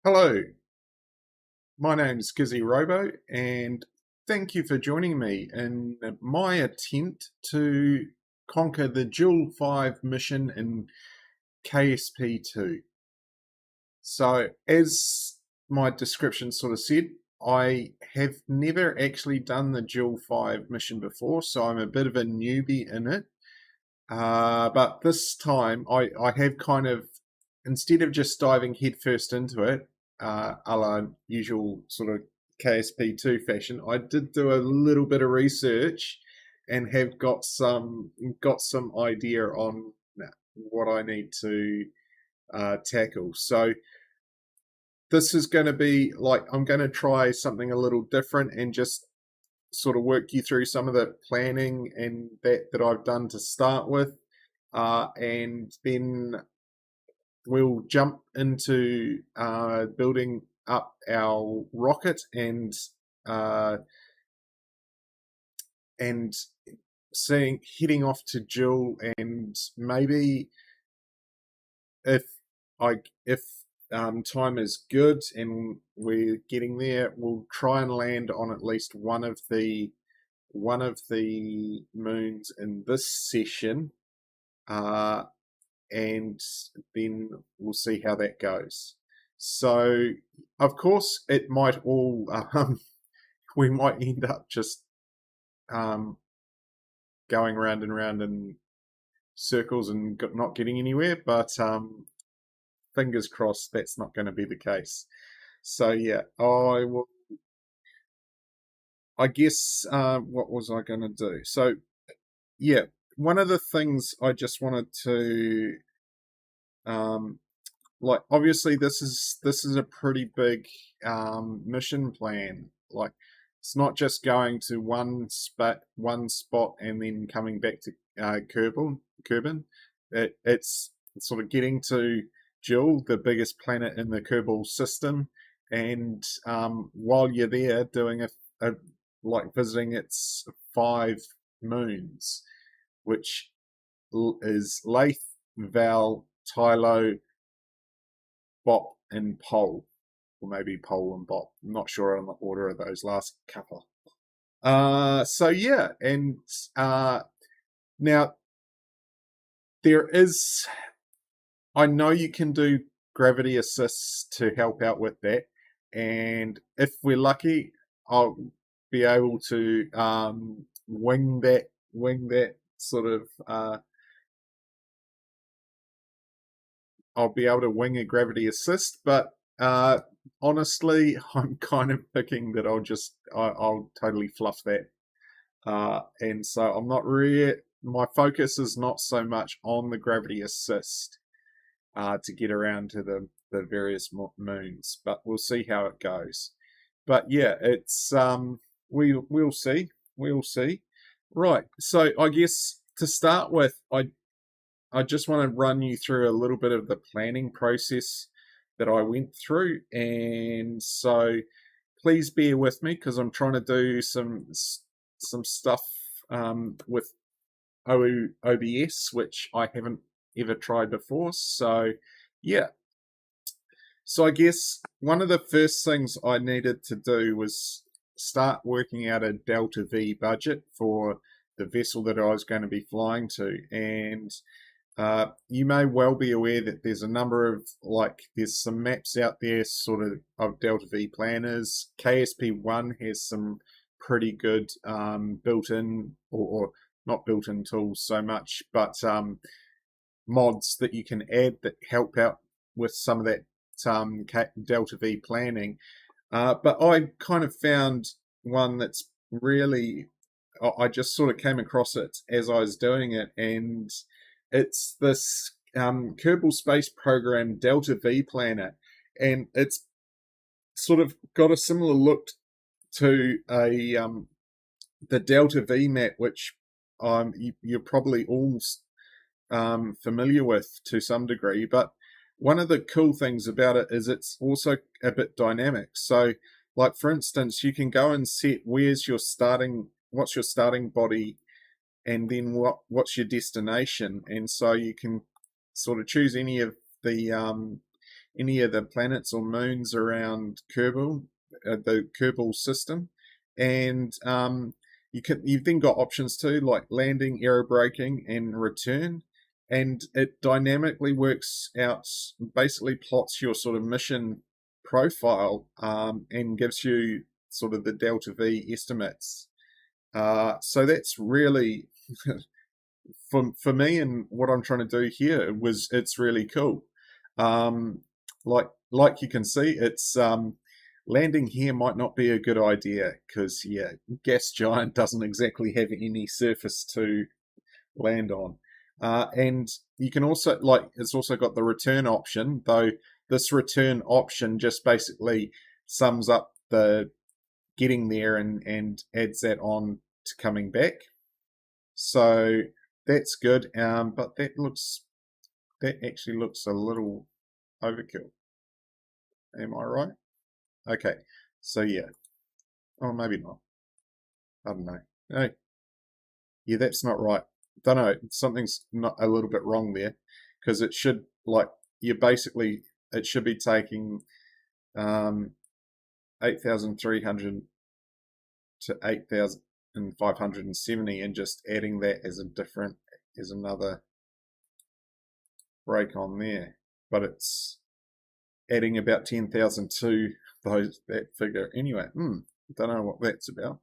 Hello, my name's Gizzy Robo, and thank you for joining me in my attempt to conquer the Jool 5 mission in KSP2. So, as my description sort of said, I have never actually done the Jool 5 mission before, so I'm a bit of a newbie in it. But this time, I have kind of, instead of just diving headfirst into it, a la usual sort of KSP2 fashion, I did do a little bit of research and have got some idea on what I need to tackle. So this is going to be like I'm going to try something a little different and just sort of work you through some of the planning and that I've done to start with, and then we'll jump into building up our rocket uh, and seeing heading off to Jool, and maybe if if time is good and we're getting there, we'll try and land on at least one of the moons in this session, and then we'll see how that goes. So, of course, it might all we might end up just um, going round and round in circles and not getting anywhere, but fingers crossed that's not going to be the case. So yeah, I will. I guess what was I going to do? So yeah, one of the things I just wanted to like, obviously this is a pretty big mission plan. Like, it's not just going to one spot and then coming back to Kerbin. It's sort of getting to Jool, the biggest planet in the Kerbal system, and while you're there, doing a like visiting its 5 moons, which is Laythe, Vall, Tylo, Bop and Pol, or maybe Pol and Bop. I'm not sure on the order of those last couple. So yeah, and now there is. I know you can do gravity assists to help out with that, and if we're lucky, I'll be able to wing that sort of. I'll be able to wing a gravity assist, but honestly, I'm kind of thinking that I'll totally fluff that, and so I'm not really. My focus is not so much on the gravity assist to get around to the various moons, but we'll see how it goes. But yeah, it's we'll see. Right. So I guess to start with, I just want to run you through a little bit of the planning process that I went through. And so please bear with me because I'm trying to do some stuff with OBS, which I haven't ever tried before. So yeah. So I guess one of the first things I needed to do was start working out a Delta V budget for the vessel that I was going to be flying to. And you may well be aware that there's a number of, there's some maps out there sort of Delta V planners. KSP1 has some pretty good built-in, or not built-in tools so much, but mods that you can add that help out with some of that Delta V planning. But I kind of found one that's really, I just sort of came across it as I was doing it, and it's this Kerbal Space Program Delta V planner, and it's sort of got a similar look to the Delta V map, which you're probably all familiar with to some degree. But one of the cool things about it is it's also a bit dynamic. So, like, for instance, you can go and set what's your starting body, and then what's your destination, and so you can sort of choose any of the any of the planets or moons around Kerbal, the Kerbal system, and you've then got options too, like landing, aero braking, and return. And it dynamically works out, basically plots your sort of mission profile, and gives you sort of the delta V estimates. So that's really for me, and what I'm trying to do here it's really cool. Um, like you can see, it's landing here might not be a good idea because gas giant doesn't exactly have any surface to land on. And you can also, like, it's also got the return option, though this return option just basically sums up the getting there and adds that on to coming back. So that's good. But that actually looks a little overkill. Am I right? Okay. So yeah. Oh, maybe not. I don't know. Hey, yeah, that's not right. Don't know. Something's not a little bit wrong there, because it should, like, you basically, it should be taking 8,300 to 8,570 and just adding that as another break on there. But it's adding about 10,000 to that figure anyway. Don't know what that's about.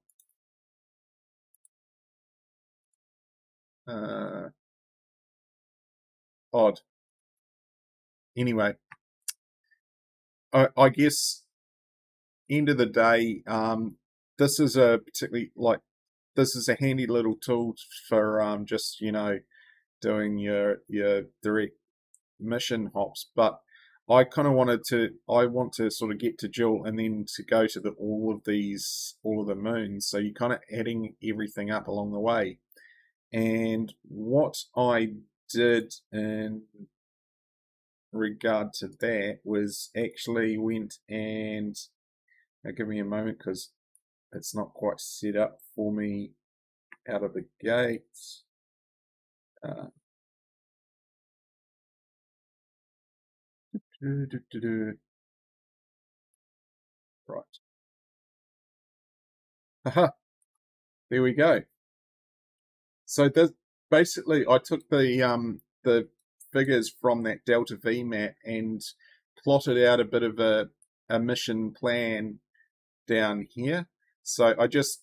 Odd. Anyway, I guess end of the day, this is this is a handy little tool for just doing your direct mission hops. But I kind of want to sort of get to Jool and then to go to all of the moons. So you're kind of adding everything up along the way. And what I did in regard to that was actually went and give me a moment because it's not quite set up for me out of the gate. Right. Haha, there we go. So this, basically, I took the figures from that Delta V map and plotted out a bit of a mission plan down here. So I just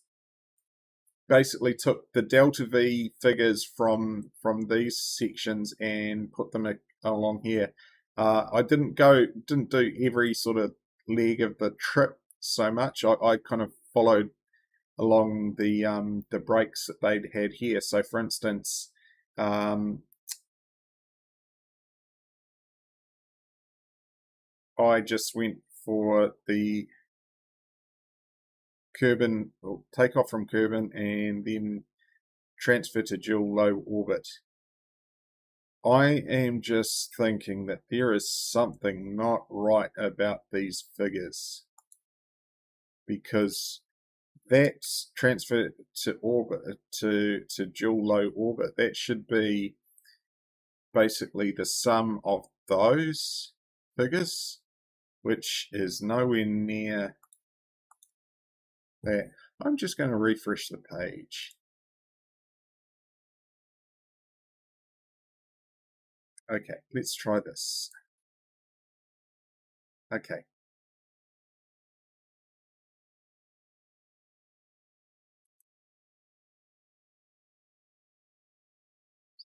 basically took the Delta V figures from these sections and put them along here. I didn't do every sort of leg of the trip so much. I kind of followed along the breaks that they'd had here. So, for instance, I just went for the Kerbin, or take off from Kerbin and then transfer to Jool low orbit. I am just thinking that there is something not right about these figures, because that transfer to orbit to Jool low orbit, that should be basically the sum of those figures, which is nowhere near that. I'm just going to refresh the page. Okay, let's try this. Okay.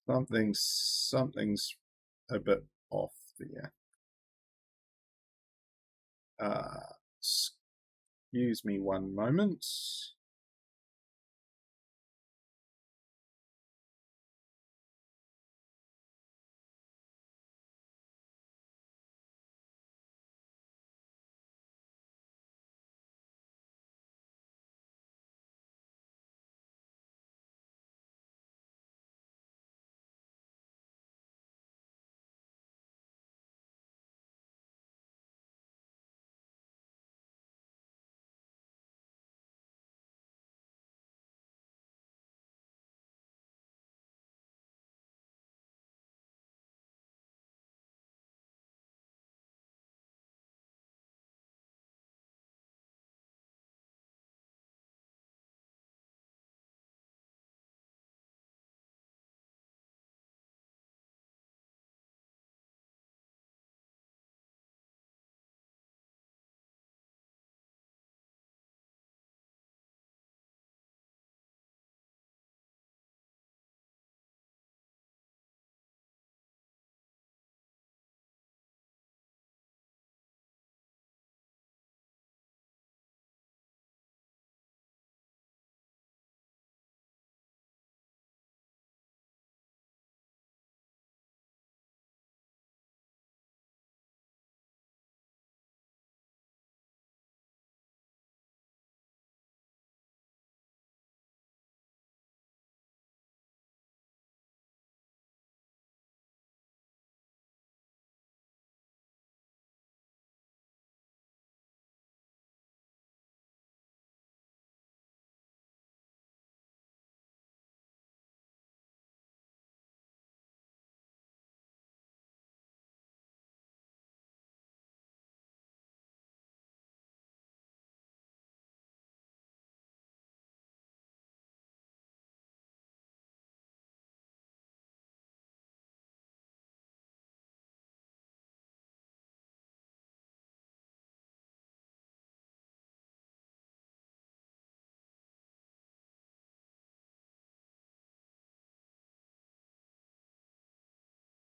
Something's a bit off there. Excuse me one moment.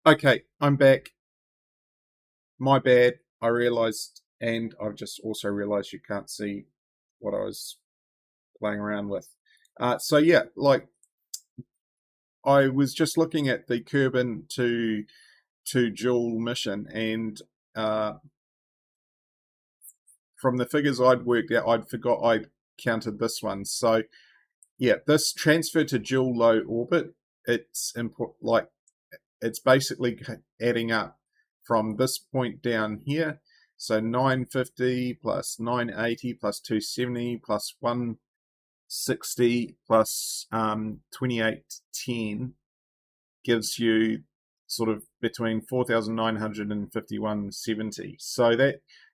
Okay, I'm back. My bad. I realised, and I've just also realised you can't see what I was playing around with. So yeah, like I was just looking at the Kerbin to Jool mission, and from the figures I'd worked out, I'd forgot I'd counted this one. So yeah, this transfer to Jool low orbit, it's like it's basically adding up from this point down here. So 950 plus 980 plus 270 plus 160 plus 2810 gives you sort of between 4,950 and 5,170. So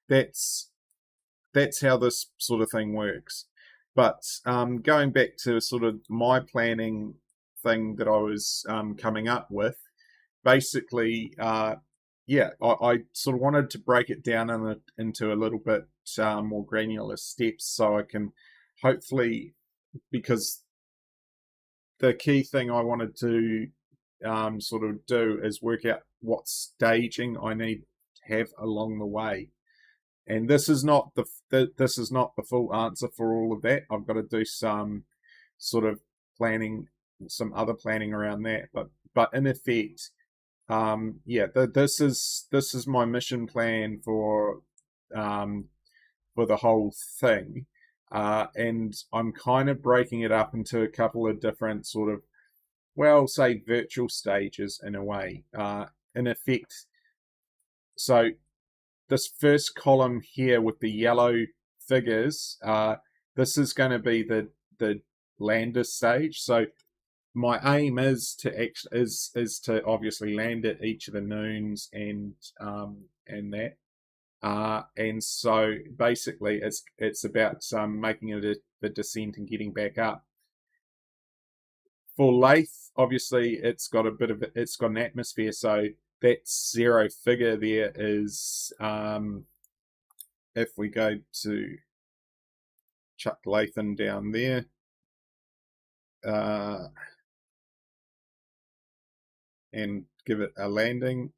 that's how this sort of thing works. But going back to sort of my planning thing that I was coming up with, basically, yeah, I sort of wanted to break it down into a little bit more granular steps so I can hopefully, because the key thing I wanted to sort of do is work out what staging I need to have along the way. And this is not the full answer for all of that. I've got to do some sort of planning, some other planning around that. But in effect, yeah, this is my mission plan for the whole thing, and I'm kind of breaking it up into a couple of different sort of, well, say virtual stages in a way. In effect, so this first column here with the yellow figures, this is going to be the lander stage. So my aim is to obviously land at each of the noons and that, and so basically it's about making it the descent and getting back up. For Laythe, obviously it's got an atmosphere, so that zero figure there is, if we go to chuck Laythe down there, and give it a landing,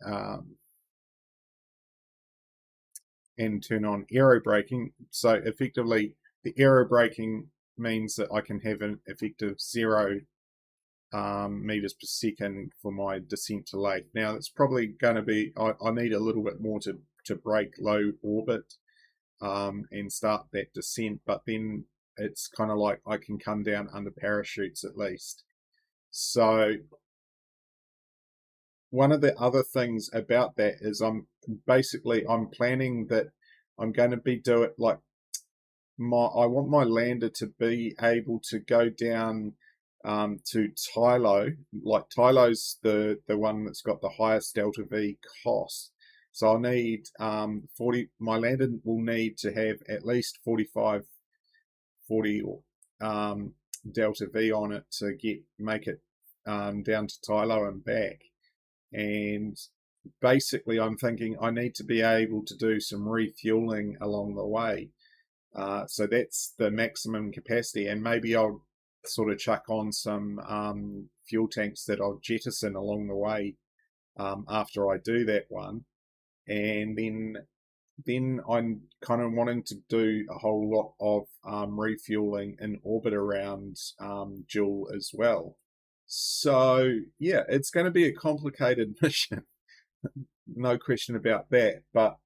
and turn on aero braking. So effectively, the aero braking means that I can have an effective 0 meters per second for my descent to Laythe. Now it's probably going to be, I need a little bit more to break low orbit and start that descent, but then it's kind of like I can come down under parachutes at least. So one of the other things about that is I'm planning that I'm going to be doing like I want my lander to be able to go down to Tylo. Like Tylo's the one that's got the highest delta V cost. So I'll need 40. My lander will need to have at least 40 delta V on it to make it down to Tylo and back. And basically, I'm thinking I need to be able to do some refueling along the way. So that's the maximum capacity, and maybe I'll sort of chuck on some fuel tanks that I'll jettison along the way after I do that one. And then I'm kind of wanting to do a whole lot of refueling in orbit around Jool as well. So yeah, it's going to be a complicated mission, no question about that. But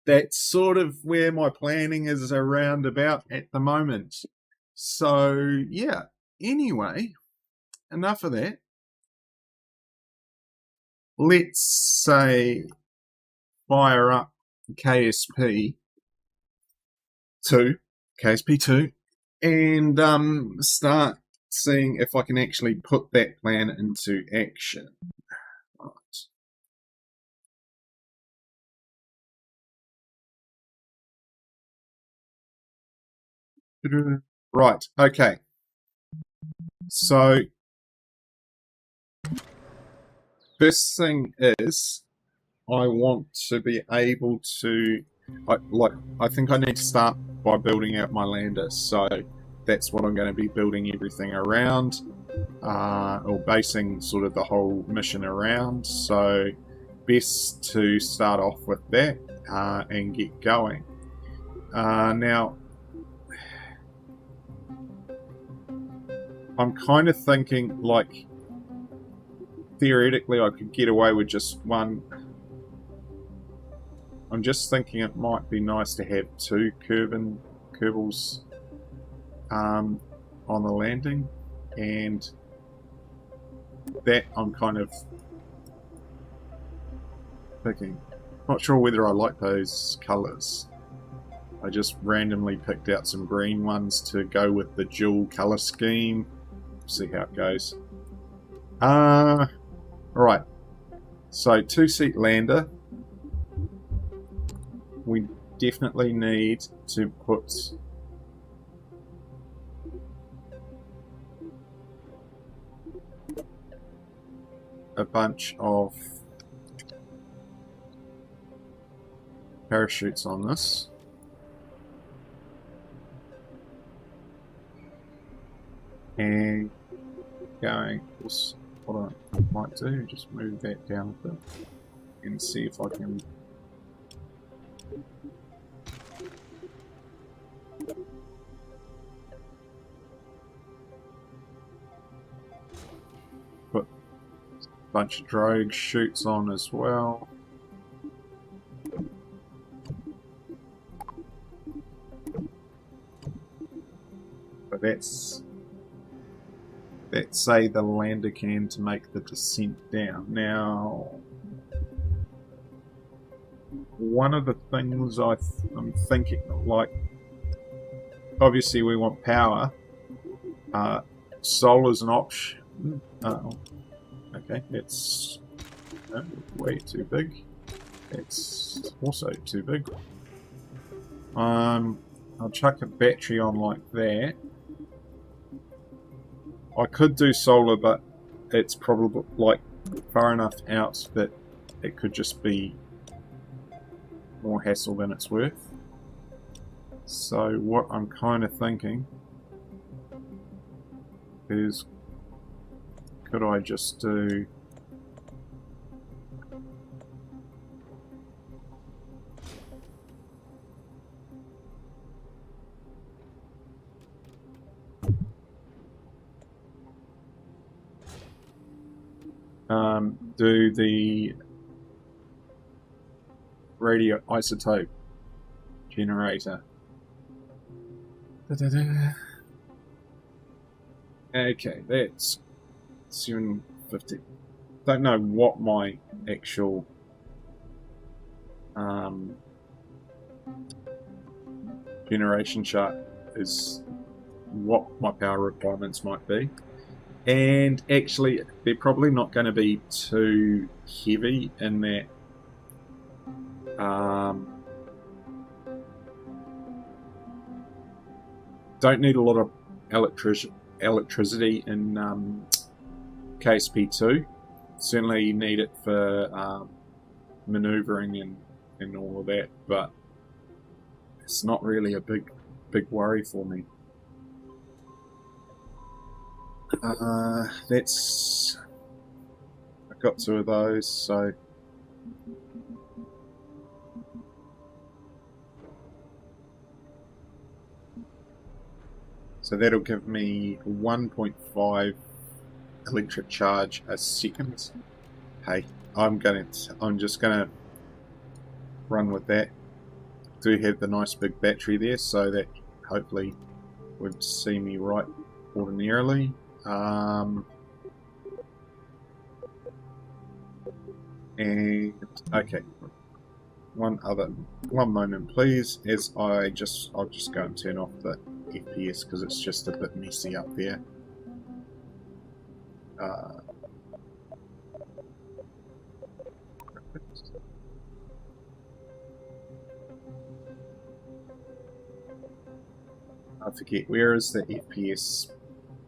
that's sort of where my planning is around about at the moment. So yeah, anyway, enough of that. Let's say fire up KSP2, and start seeing if I can actually put that plan into action. Right, okay. So first thing is I want to be able to, I think I need to start by building out my lander. So that's what I'm going to be building everything around. or basing sort of the whole mission around. So best to start off with that and get going. Now, I'm kind of thinking, like, theoretically I could get away with just one. I'm just thinking it might be nice to have two Kerbals on the landing, and that I'm kind of picking. Not sure whether I like those colours. I just randomly picked out some green ones to go with the Jool colour scheme. See how it goes. Right. So 2-seat lander. We definitely need to put a bunch of parachutes on this. And going, what I might do, just move that down a bit and see if I can put a bunch of drogue chutes on as well. But that's say the lander can to make the descent down. Now, one of the things I'm thinking, like, obviously we want power. Solar's an option. Okay, it's way too big. It's also too big. I'll chuck a battery on like that. I could do solar, but it's probably like far enough out that it could just be more hassle than it's worth. So what I'm kind of thinking is, could I just do the radioisotope generator. Okay, that's 750. Don't know what my actual generation chart is, what my power requirements might be. And actually, they're probably not going to be too heavy in that don't need a lot of electricity in KSP2. Certainly need it for maneuvering and all of that, but it's not really a big worry for me. That's, I've got two of those, so that'll give me 1.5 electric charge a second. Hey, I'm just gonna run with that. Do have the nice big battery there, so that hopefully would see me right ordinarily. And okay, one moment please, as I'll just go and turn off the FPS because it's just a bit messy up there. I forget, where is the FPS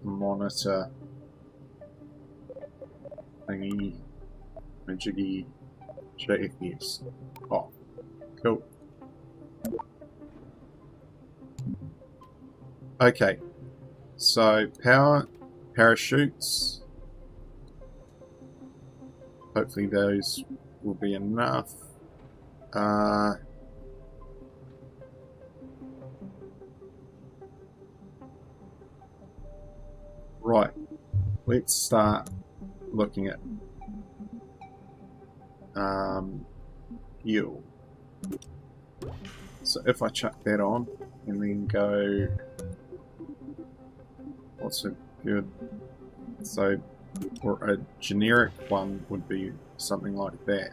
monitor thingy majiggy? Show FPS. Oh, cool. Okay, so power parachutes. Hopefully those will be enough. Right, let's start looking at fuel. So if I chuck that on and then go, what's a good, so or a generic one would be something like that.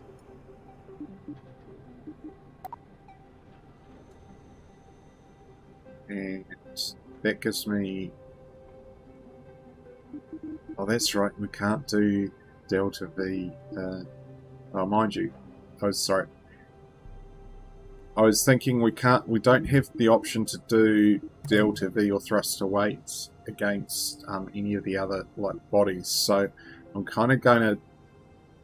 And that gives me, oh that's right, we can't do delta V, oh mind you, I was sorry, I was thinking we don't have the option to do delta V or thruster weights against any of the other like bodies, so I'm kind of going to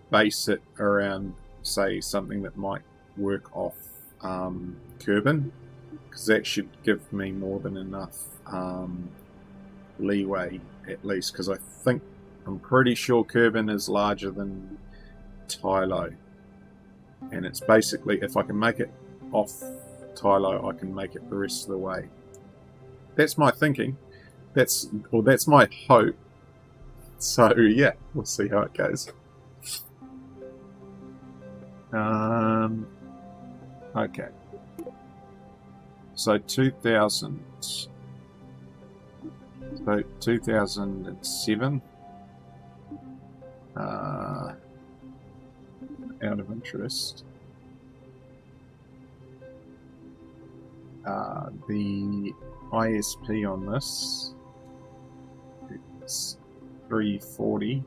base it around, say, something that might work off Kerbin, because that should give me more than enough leeway, at least, because I'm pretty sure Kerbin is larger than Tylo, and it's basically, if I can make it off Tylo, I can make it the rest of the way. That's my thinking. That's my hope. So yeah, we'll see how it goes. Okay. So 2007. Out of interest. The ISP on this is 340.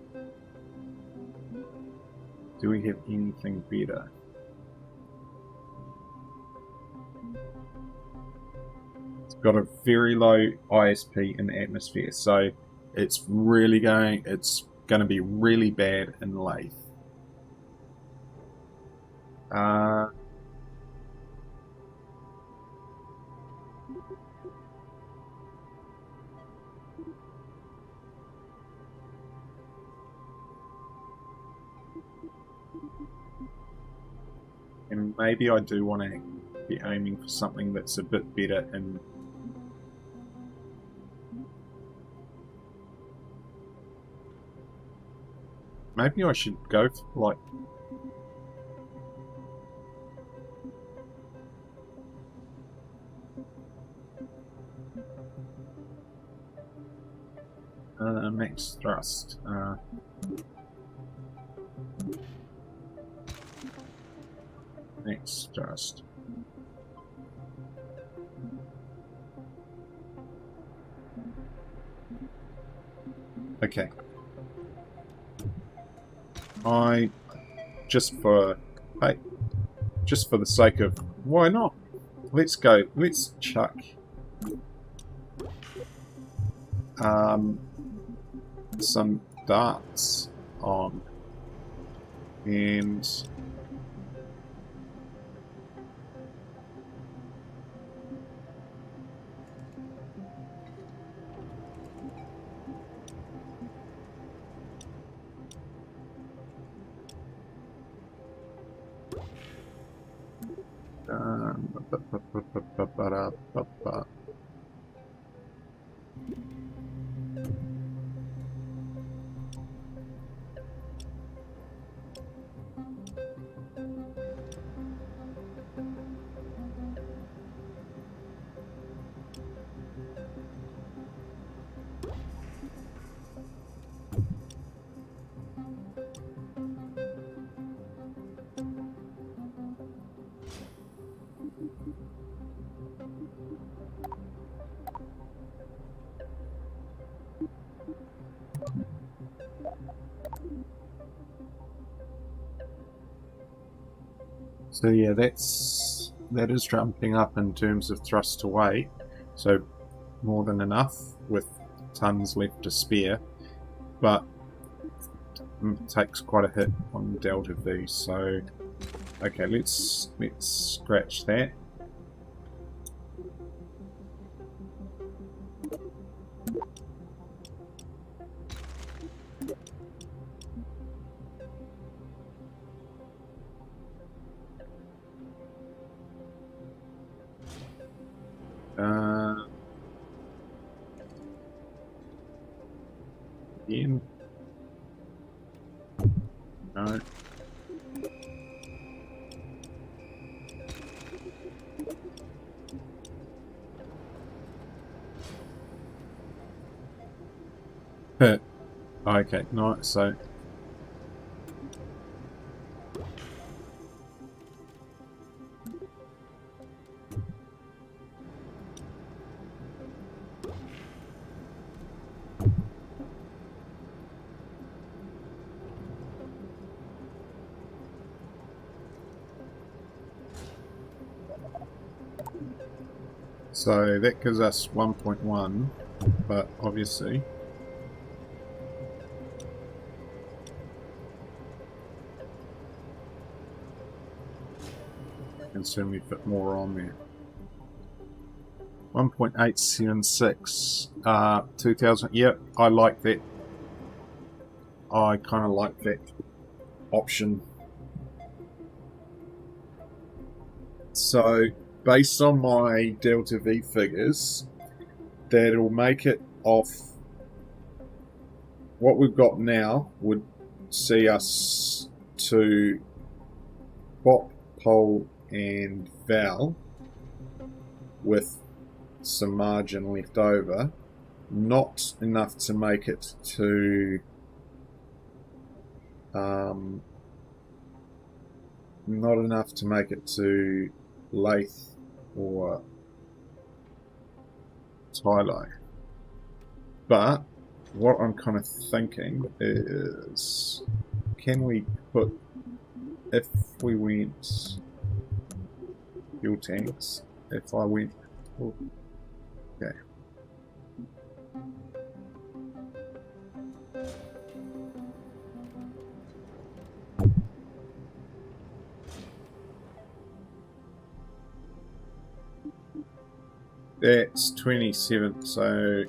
Do we have anything better? It's got a very low ISP in the atmosphere, so it's going to be really bad in Laythe. And maybe I do want to be aiming for something that's a bit better in maybe I should go for like max thrust. Max thrust. Okay. Just for the sake of why not? Let's go. Let's chuck some darts on, and so yeah, that is jumping up in terms of thrust to weight, so more than enough with tons left to spare, but it takes quite a hit on delta V. So okay, let's scratch that. again. No. Okay, nice. So that gives us 1.1, but obviously I can certainly fit more on there. 1.876, 2000. Yep, I like that. I kind of like that option. So, based on my delta V figures, that'll make it off. What we've got now would see us to Bop Pol and Vall with some margin left over, not enough to make it to not enough to make it to Laythe or Tylo. But what I'm kind of thinking is, can we put, if we went fuel tanks, if I went, oh, okay. That's 27, so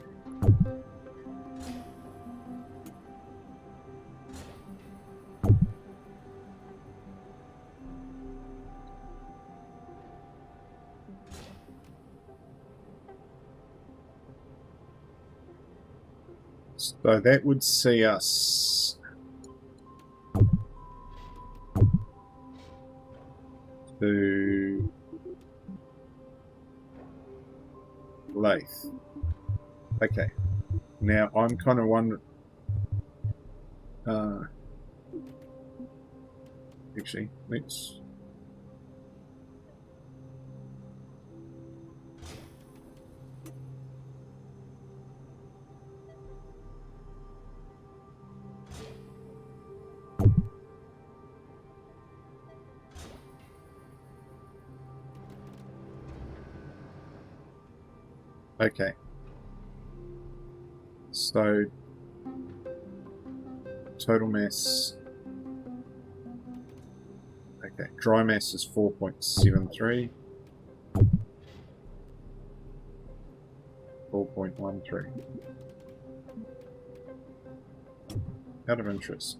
that would see us to Laythe. Okay. Now I'm kind of wondering. Actually, let's. Okay. So total mass. Okay, dry mass is 4.73. 4.13. Out of interest.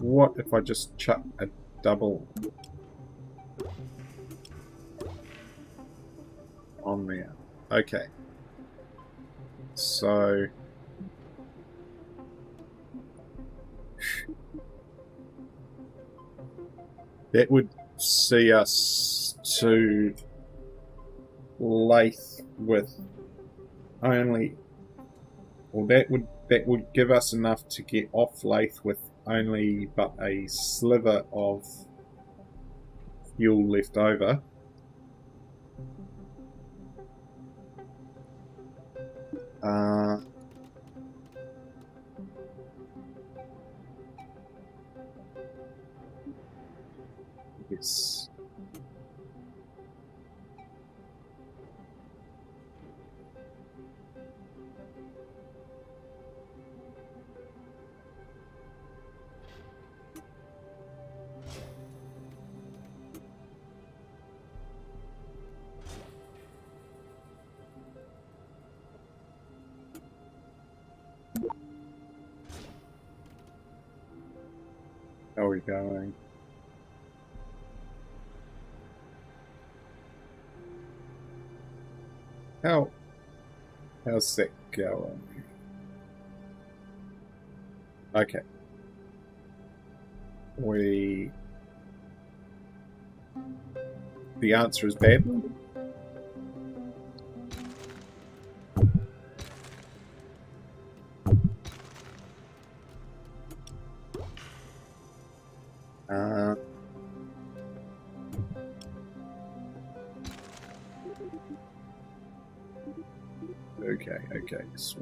What if I just chuck a double on there? Okay. So that would see us to Laythe with only, well, that would give us enough to get off Laythe with only but a sliver of fuel left over. Yes. How are we going? How How's that going? Okay. The answer is bad. Okay, so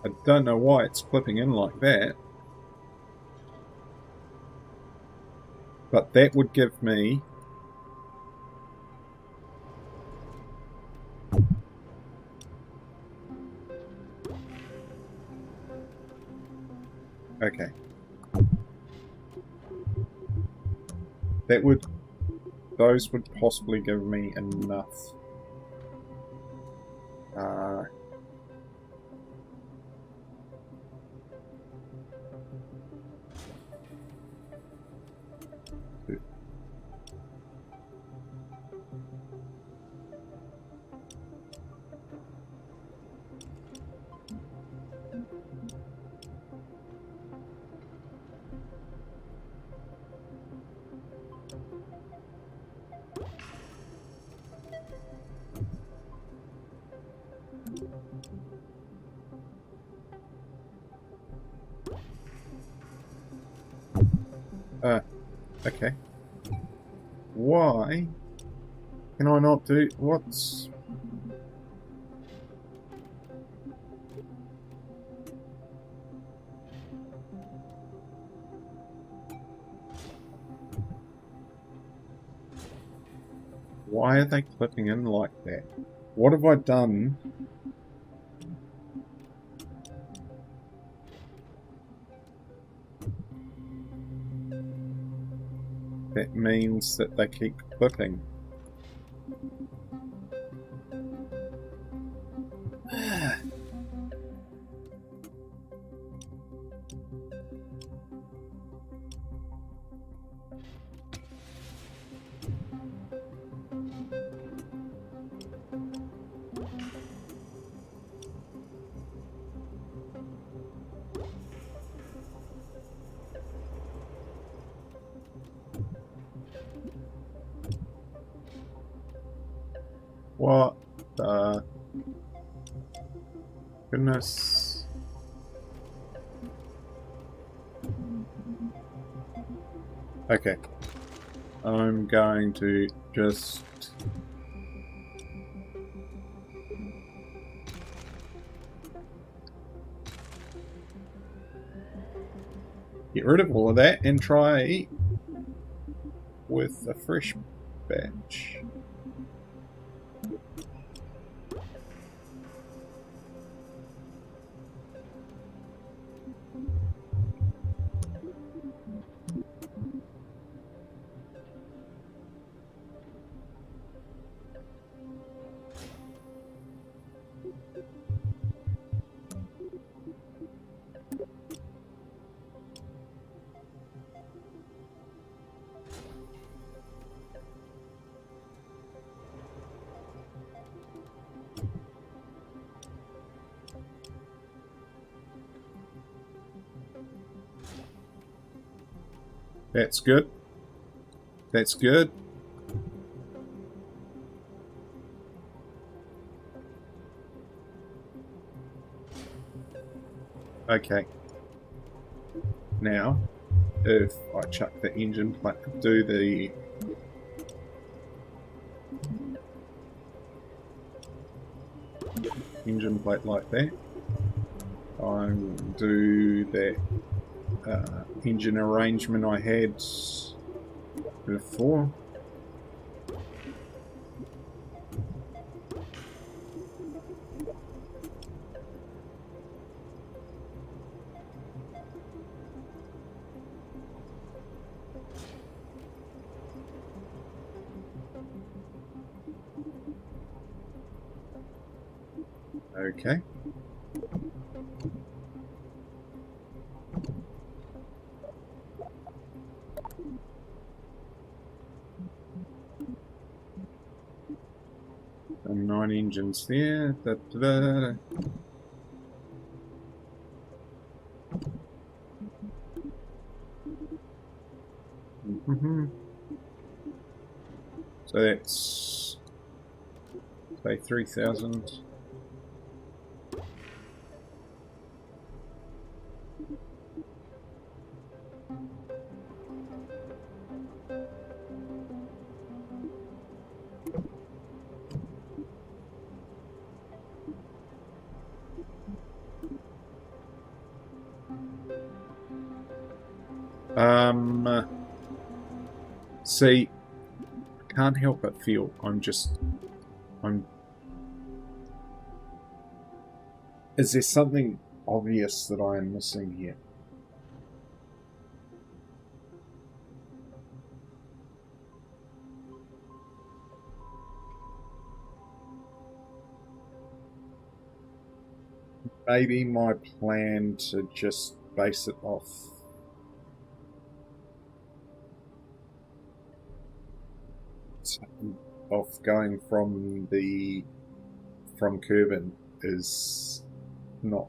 I don't know why it's clipping in like that, but that would give me okay. Those would possibly give me enough. Okay. Why can I not do what's... Why are they clipping in like that? What have I done? That means that they keep clipping. What the goodness? Okay. I'm going to just... get rid of all of that and try with a fresh batch. That's good. That's good. Okay. Now, if I chuck the engine plate, do the engine plate like that, I will do that engine arrangement I had before. Okay. And 9 engines there. Da, da, da. So that's, say, 3,000. See, can't help but feel is there something obvious that I am missing here? Maybe my plan to just base it off going from Kerbin is not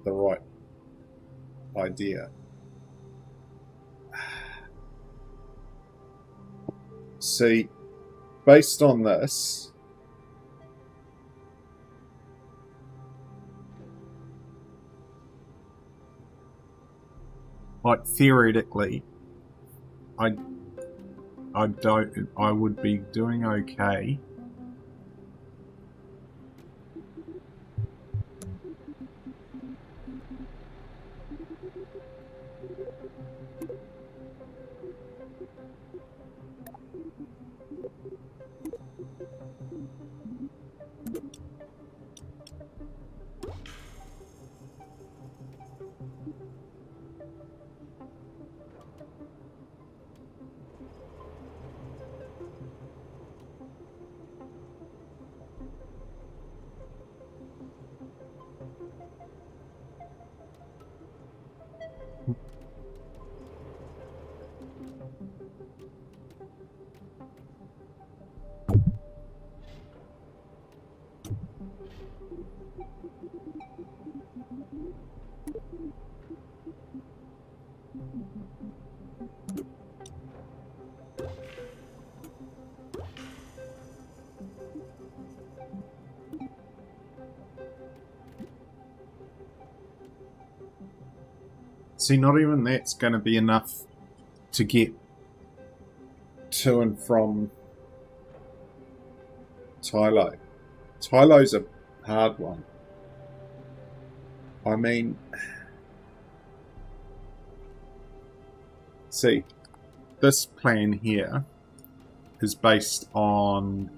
the right idea. See, based on this, like theoretically, I would be doing okay. See, not even that's going to be enough to get to and from Tylo. Tylo's a hard one. I mean, see, this plan here is based on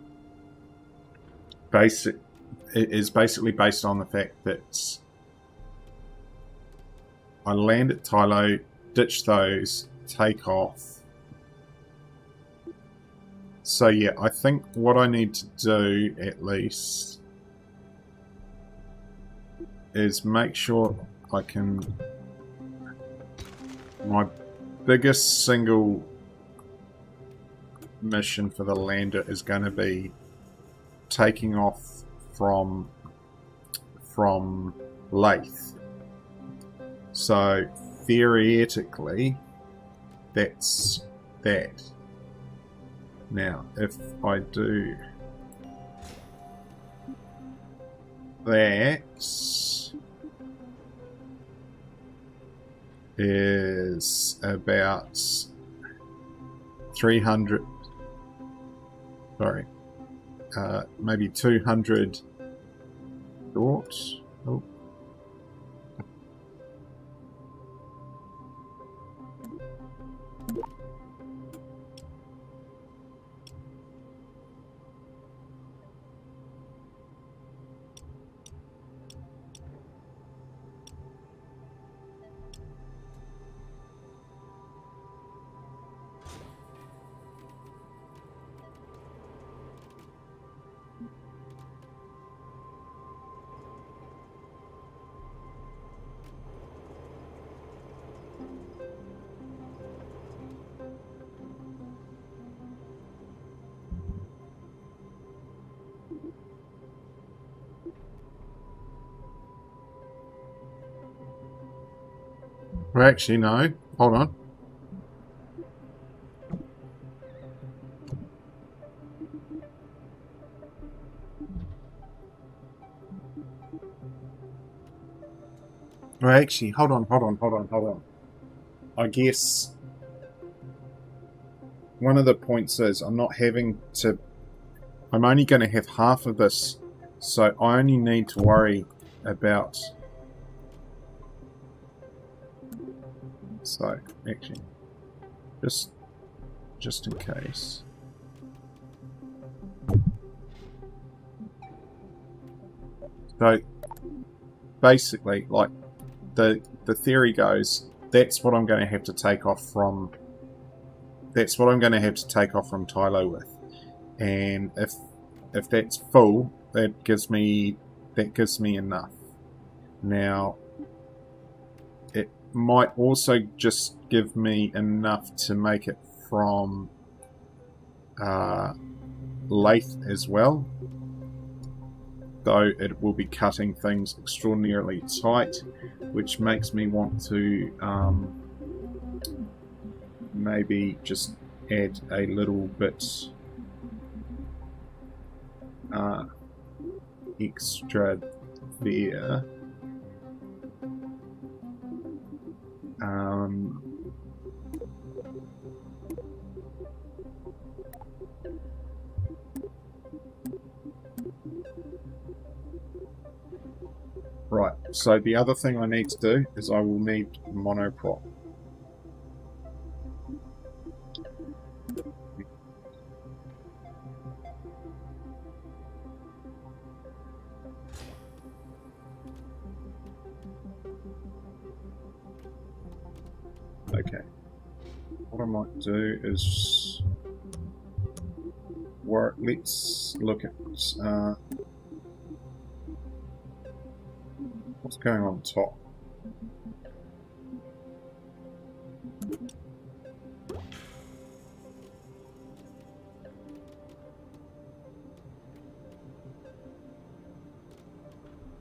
basically based on the fact that I land at Tylo, ditch those, take off. So yeah, I think what I need to do at least is make sure I can... My biggest single mission for the lander is going to be taking off from Laythe. So theoretically, that's that. Now, if I do that, is about 300, sorry, maybe 200 thoughts. Oh. Well, actually, no. Hold on. Well, actually, hold on. I guess one of the points is I'm not having to... I'm only going to have half of this, so I only need to worry about... So, actually, just in case. So, basically, like, the theory goes, that's what I'm going to have to take off from... That's what I'm going to have to take off from Tylo with. And if that's full, that gives me enough. Now, it might also just give me enough to make it from Laythe as well, though it will be cutting things extraordinarily tight, which makes me want to maybe just add a little bit extra there. Right, so the other thing I need to do is I will need monoprop. Okay. What I might do is let's look at what's going on top.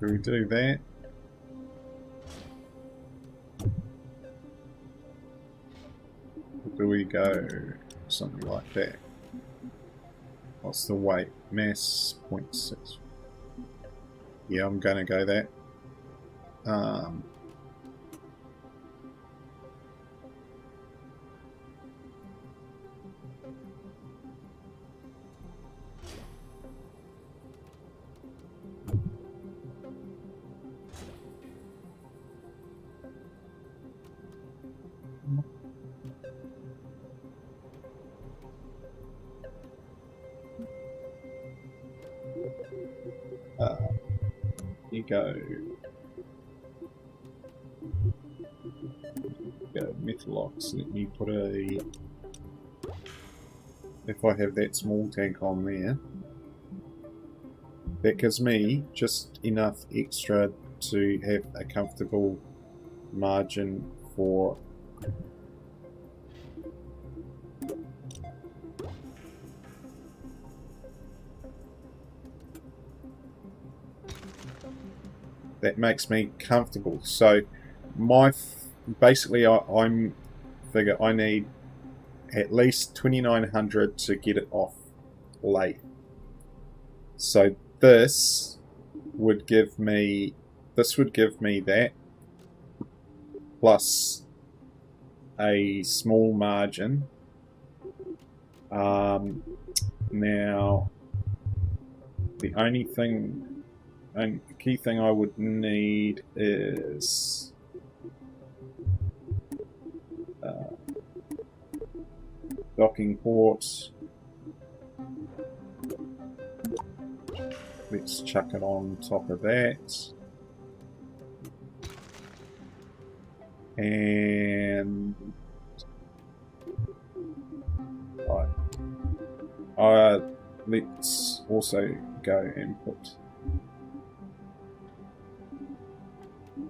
Do we do that? Or do we go something like that? What's the weight? Mass 0.6. Yeah, I'm gonna go that. You go Metalox. Let me put a... If I have that small tank on there, that gives me just enough extra to have a comfortable margin for that makes me comfortable. So basically I'm figure I need at least 2900 to get it off Laythe. So this would give me that plus a small margin. Now the only thing and key thing I would need is docking port. Let's chuck it on top of that. And right. Let's also go and put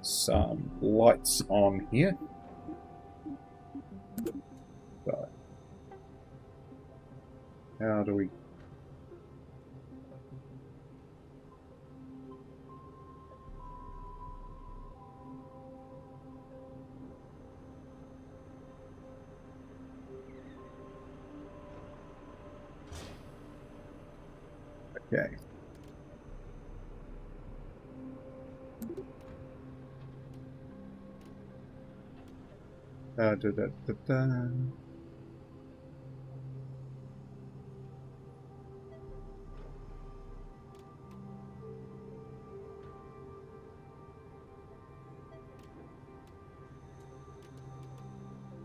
some lights on here. So, how do we... Okay. Da, da, da, da, da.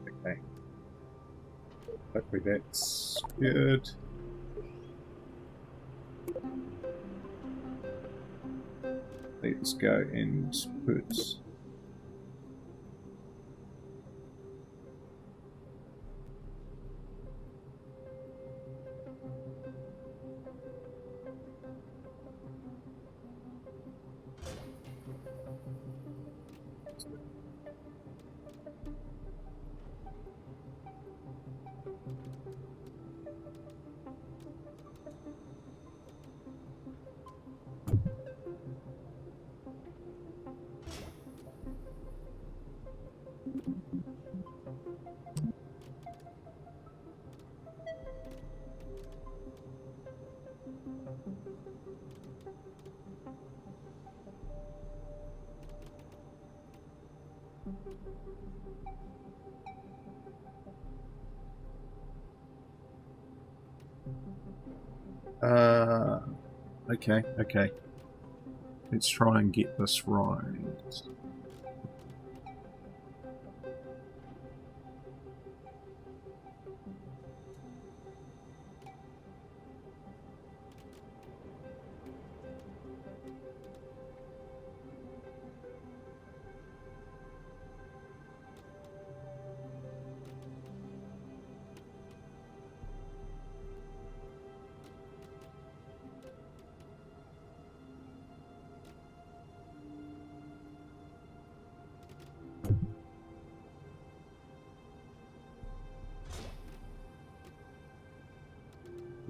Okay. Hopefully that's good. Let's go and put okay. Let's try and get this right.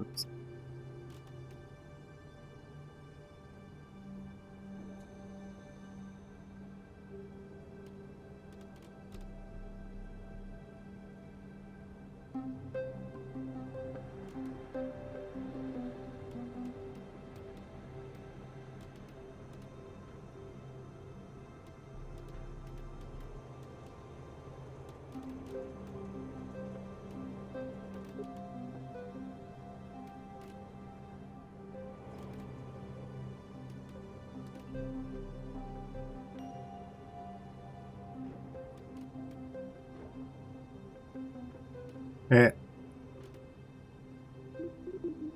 Oops.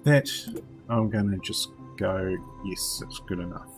That I'm going to just go, yes, it's good enough.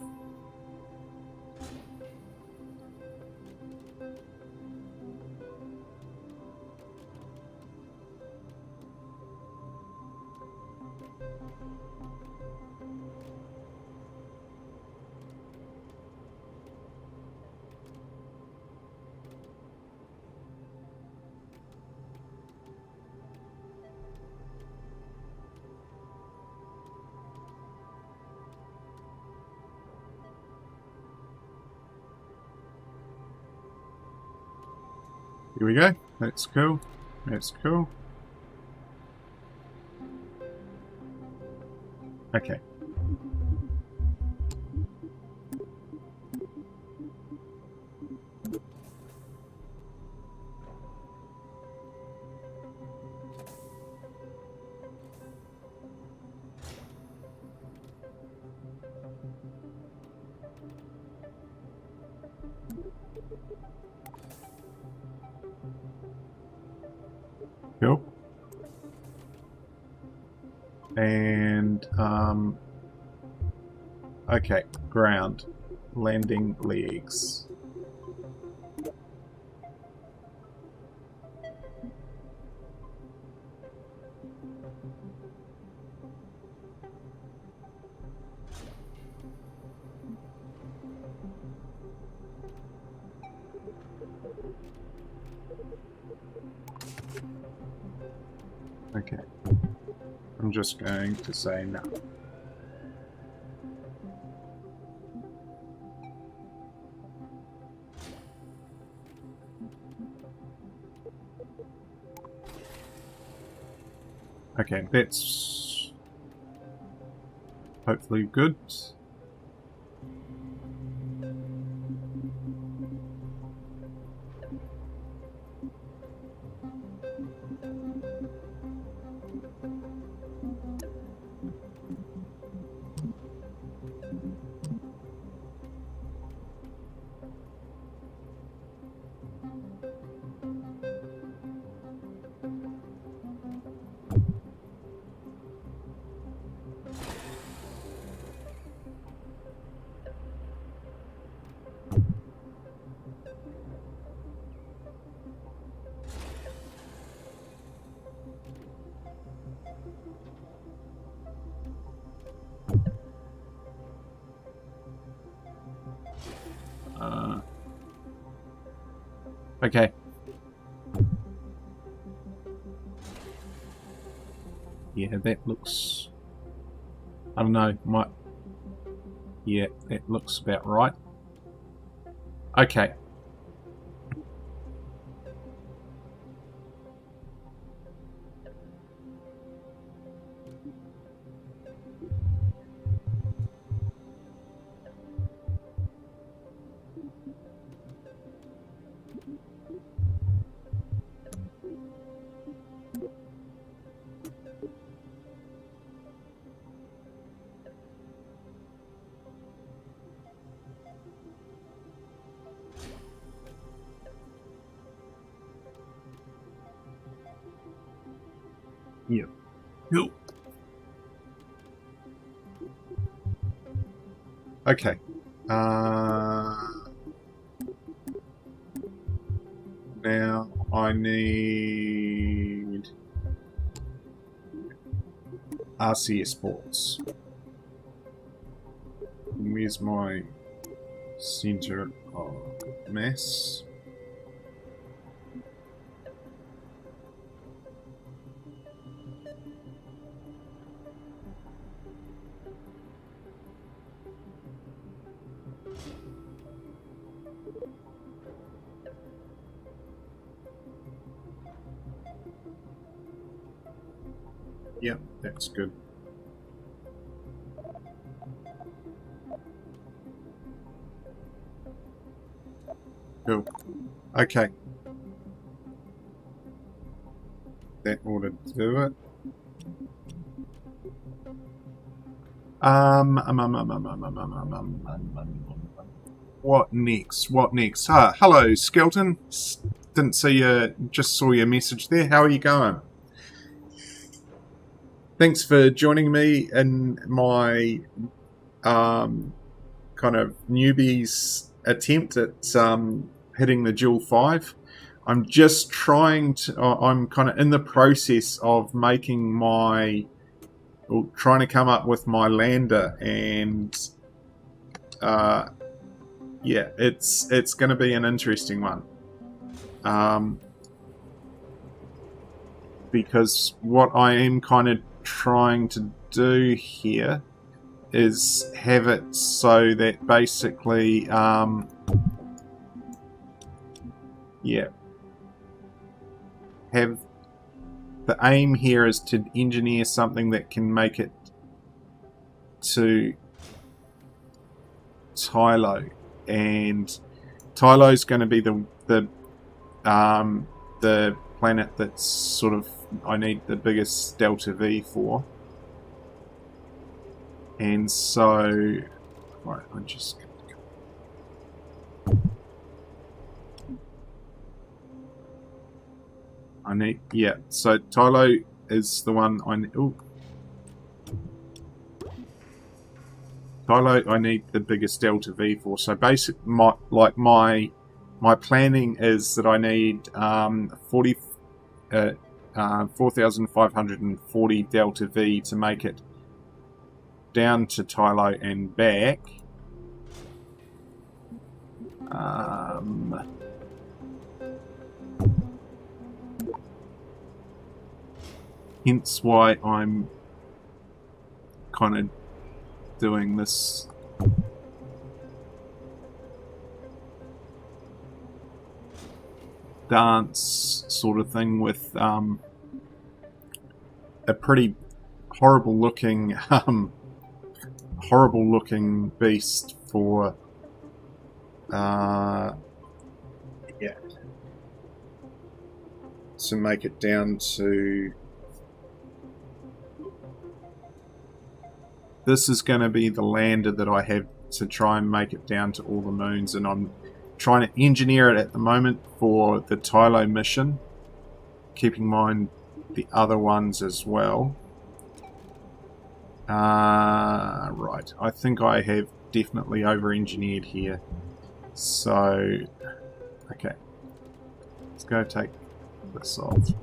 Here we go. That's cool. That's cool. Okay. Cool. And, okay, ground. Landing legs. Okay. I'm just going to say no. Okay, that's... Hopefully good. Okay. Yeah, that looks... I don't know, might... Yeah, that looks about right. Okay. Yeah. Cool. Okay. Now I need RCS ports. Where's my center of mass? Yep, that's good. Cool. Okay. That ought to do it. What next? What next? Hello, Skelton. Didn't see you, just saw your message there. How are you going? Thanks for joining me in my kind of newbie's attempt at hitting the Jool 5. I'm just trying to, I'm kind of in the process of making my, trying to come up with my lander, and yeah, it's going to be an interesting one. Because what I am kind of trying to do here is have it so that basically, yeah, have the aim here is to engineer something that can make it to Tylo, and Tylo's going to be the planet that's sort of I need the biggest delta V for. And so, right, I'm just I need, yeah, so Tylo is the one I need. Ooh. Tylo I need the biggest delta V for. So basic, my planning is that I need 4,540 delta V to make it down to Tylo and back. Hence why I'm kind of doing this dance sort of thing with a pretty horrible looking horrible looking beast for yeah, to make it down to. This is going to be the lander that I have to try and make it down to all the moons, and I'm trying to engineer it at the moment for the Tylo mission, keeping in mind the other ones as well. Right, I think I have definitely over-engineered here. So, okay, let's go take this off.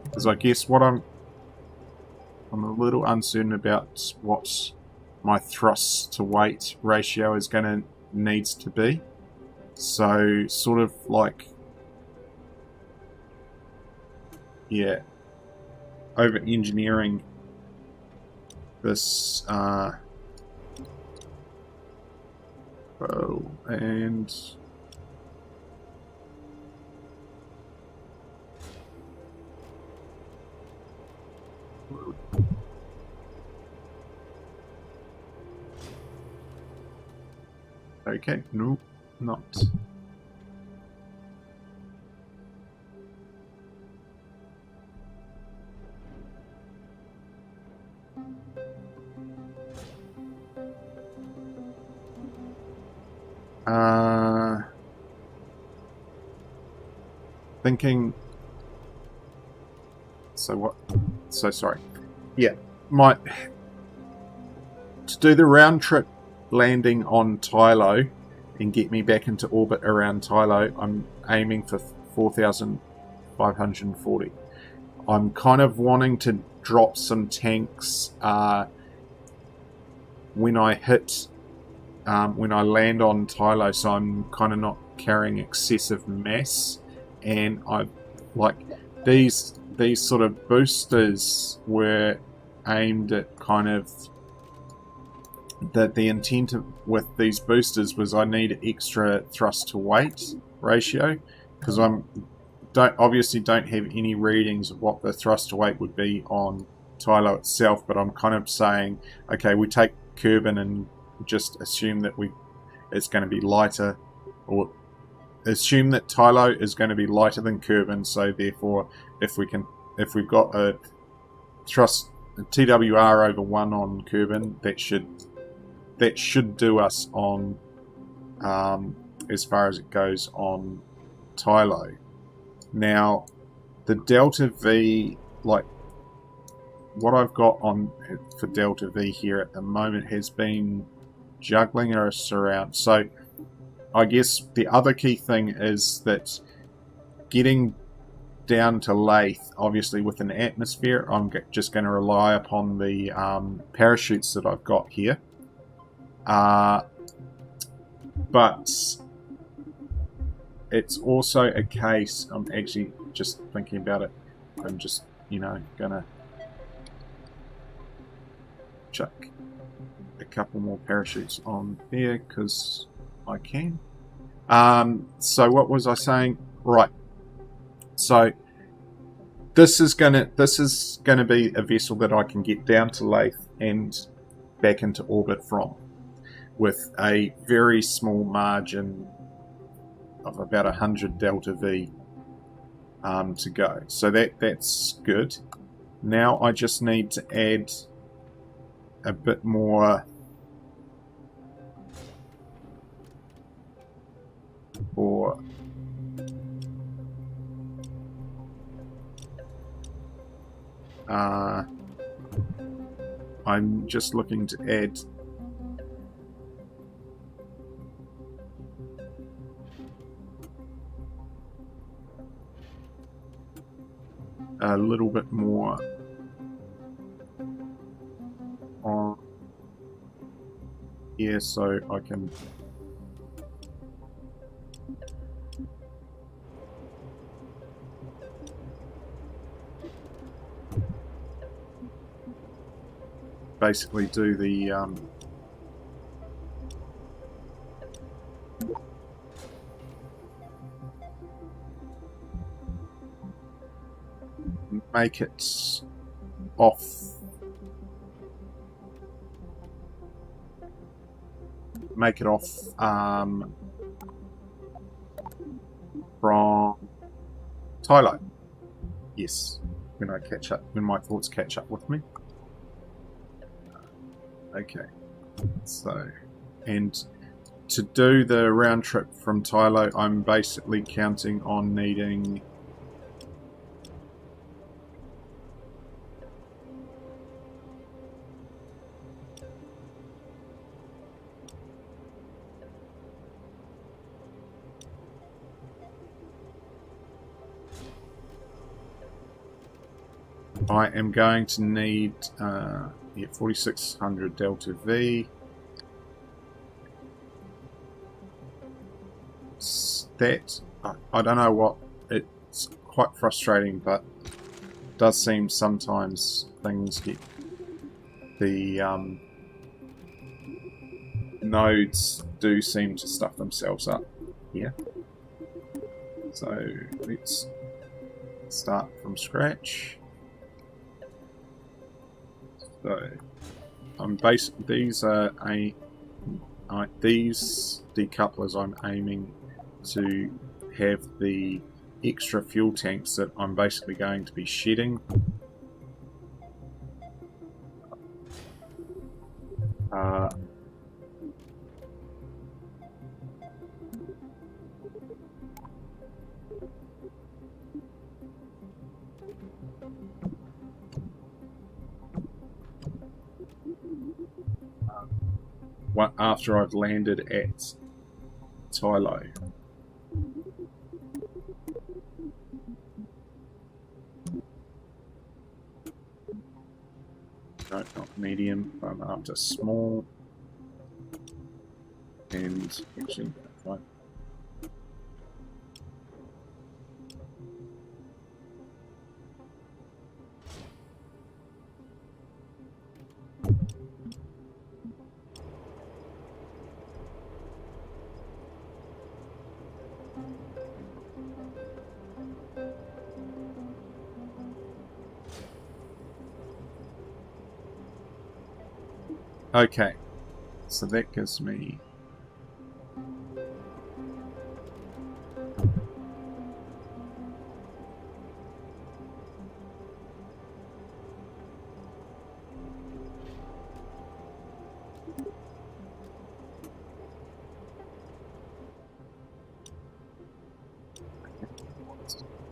Because I guess what I'm a little uncertain about what my thrust to weight ratio is going to needs to be. So, sort of like, yeah, over-engineering this oh, and okay, no, not. Thinking. So what? So sorry. Yeah, to do the round trip landing on Tylo and get me back into orbit around Tylo, I'm aiming for 4,540. I'm kind of wanting to drop some tanks when I hit, when I land on Tylo, so I'm kind of not carrying excessive mass. And I like these sort of boosters were aimed at kind of the intent with these boosters was I need extra thrust to weight ratio, because obviously don't have any readings of what the thrust to weight would be on Tylo itself, but I'm kind of saying, okay, we take Kerbin and just assume that it's going to be lighter, or assume that Tylo is going to be lighter than Kerbin, so therefore if we've got a thrust TWR over 1 on Kerbin, that should do us on as far as it goes on Tylo. Now, the Delta V, like what I've got on for Delta V here at the moment has been juggling us around. So I guess the other key thing is that getting down to Laythe, obviously with an atmosphere, I'm just going to rely upon the parachutes that I've got here. But it's also a case, I'm actually just thinking about it, I'm just, gonna chuck a couple more parachutes on there because I can. So what was I saying? Right. So this is gonna be a vessel that I can get down to Laythe and back into orbit from, with a very small margin of about 100 delta V to go. So that's good. Now I just need to add a bit more or I'm just looking to add a little bit more on here so I can basically do the make it off make it off from Tylo. Yes, when my thoughts catch up with me. Okay, so, and to do the round trip from Tylo, I'm basically counting on needing I am going to need 4600 Delta V. That I don't know what, it's quite frustrating, but it does seem sometimes things get the nodes do seem to stuff themselves up here. So let's start from scratch. So I'm these are these decouplers I'm aiming to have the extra fuel tanks that I'm basically going to be shedding. After I've landed at Tylo. No, not medium. I'm after small. And actually, right. Okay, so that gives me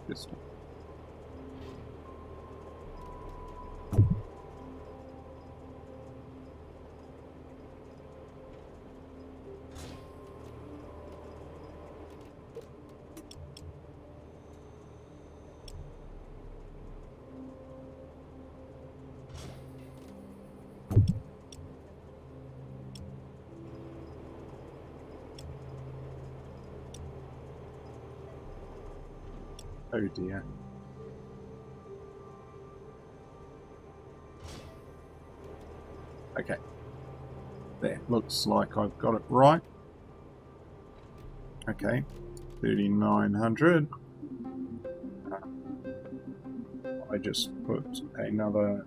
just oh dear. Okay, that looks like I've got it right. Okay, 3900. I just put another.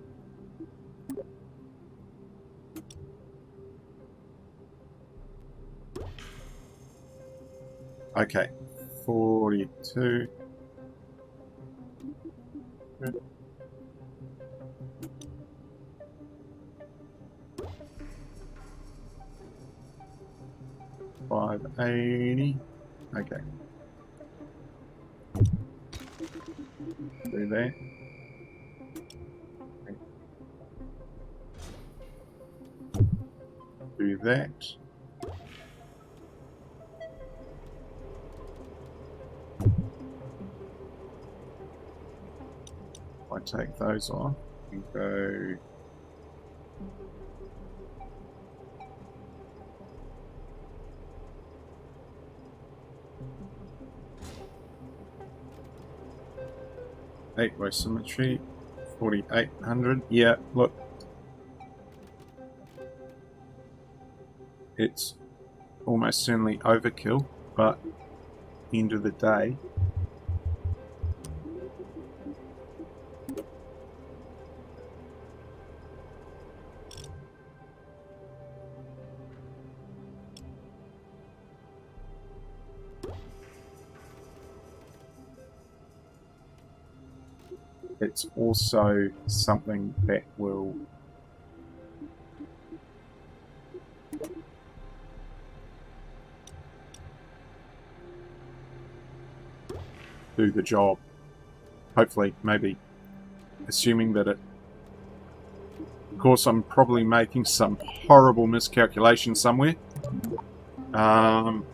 Okay, 42. Good. 580. Okay. Do that. Do that. I take those off and go. Eight-way symmetry, 4800. Yeah, look, it's almost certainly overkill, but end of the day, it's also something that will do the job. Hopefully, maybe. Assuming that it... Of course, I'm probably making some horrible miscalculation somewhere. And,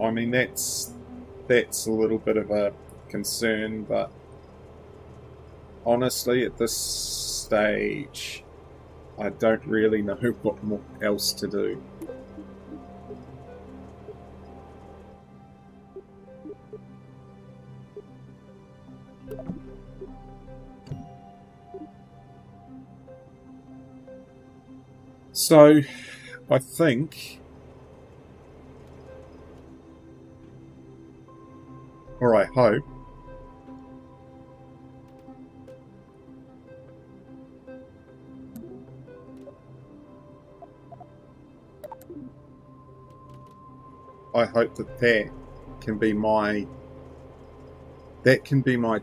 I mean, that's a little bit of a concern, but honestly, at this stage, I don't really know what else to do. So, I think... or I hope, that that can be my... that can be my...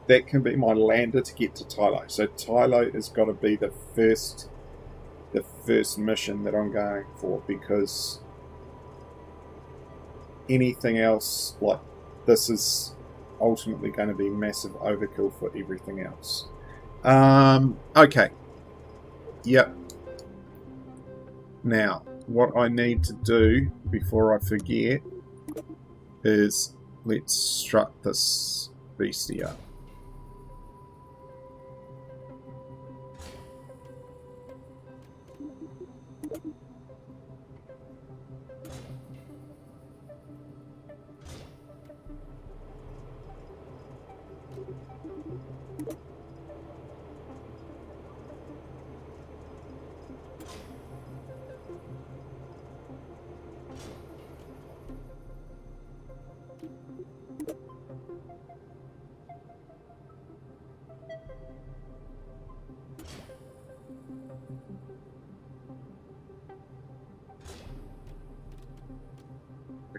that can be my lander to get to Tylo. So Tylo has got to be the first mission that I'm going for, because anything else, like, this is ultimately going to be massive overkill for everything else. Okay. Yep. Now, what I need to do before I forget is let's strut this beastie up.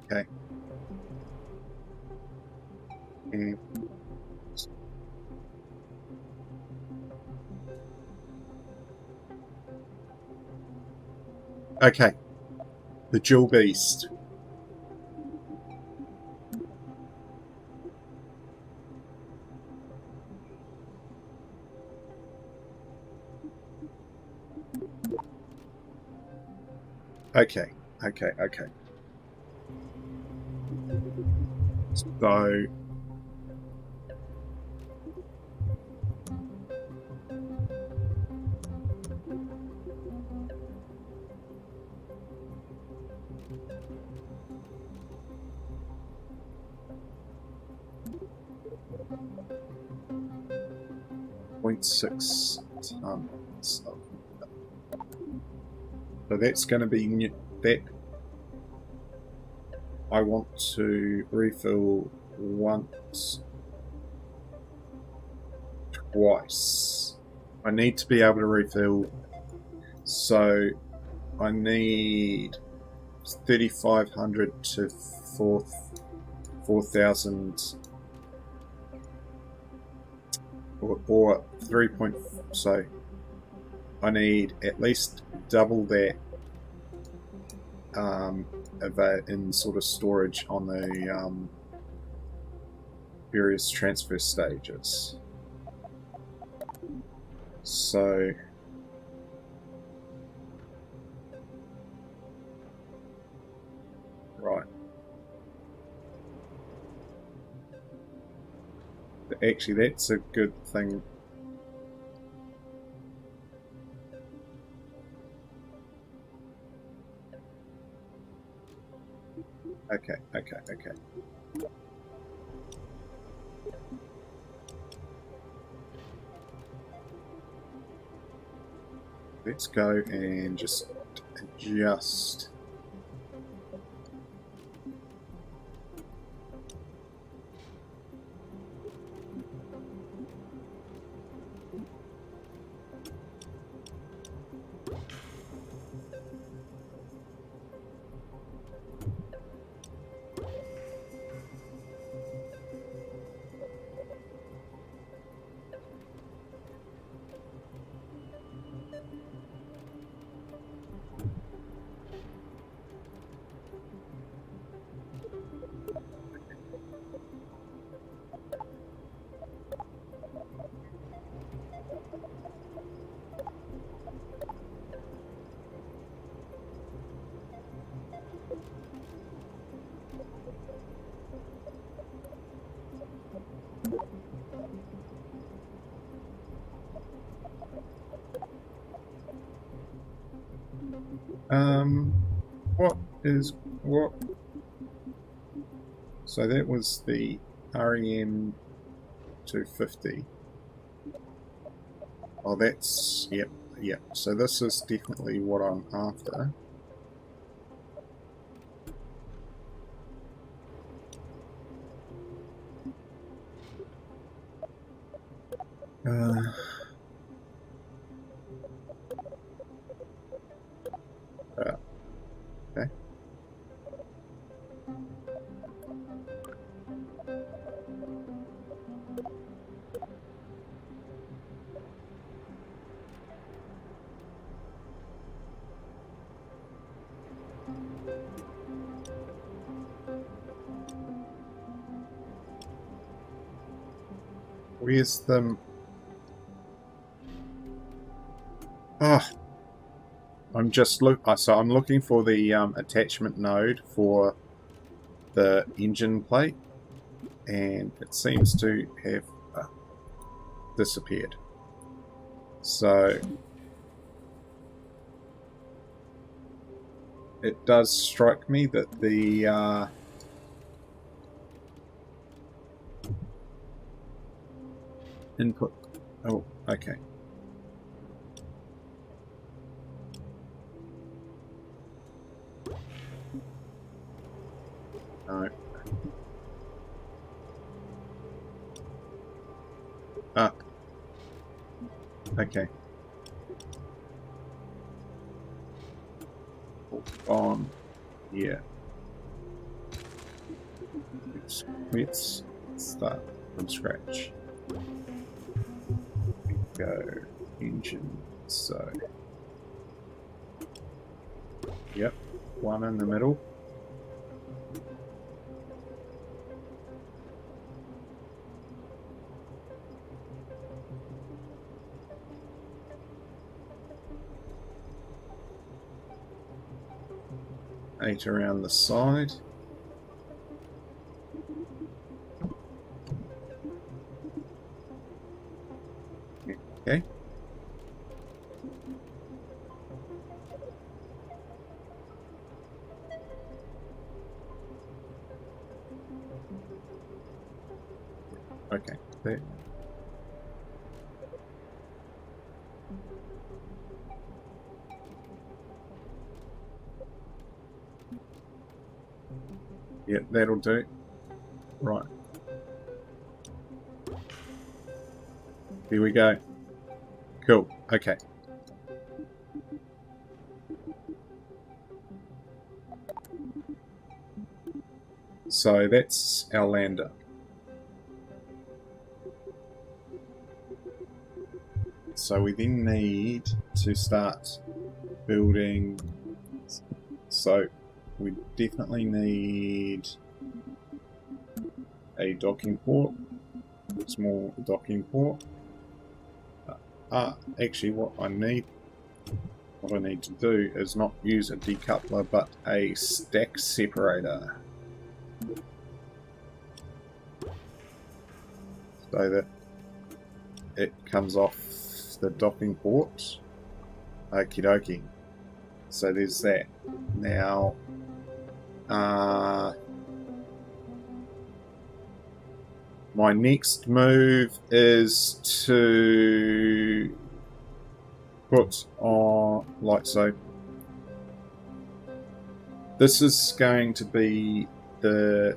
Okay. And okay. The Jool beast. Okay. So .6 tons. So that's going to be that. I want to refill once, twice. I need to be able to refill, so I need 3,500 to 4,000 or 3. So I need at least double that in sort of storage on the various transfer stages. So right. Actually, that's a good thing. Okay. Let's go and just adjust. What is what? So that was the REM 250. Oh, that's yep, yep. So this is definitely what I'm after. Okay. Where's the? Ah, I'm just So I'm looking for the attachment node for the engine plate, and it seems to have disappeared. So it does strike me that the input. Oh, okay. No. Ah. Okay. On. Yeah. Let's start from scratch. Go engine. So. Yep. One in the middle. Eight around the side. Okay. Okay. There. Yeah, that'll do. Right. Here we go. Cool. Okay. So that's our lander. So we then need to start building. So we definitely need a docking port, small docking port. Actually, what I need to do is not use a decoupler, but a stack separator, so that it comes off the docking port. Okie dokie. So there's that. Now, my next move is to put on, like so. This is going to be the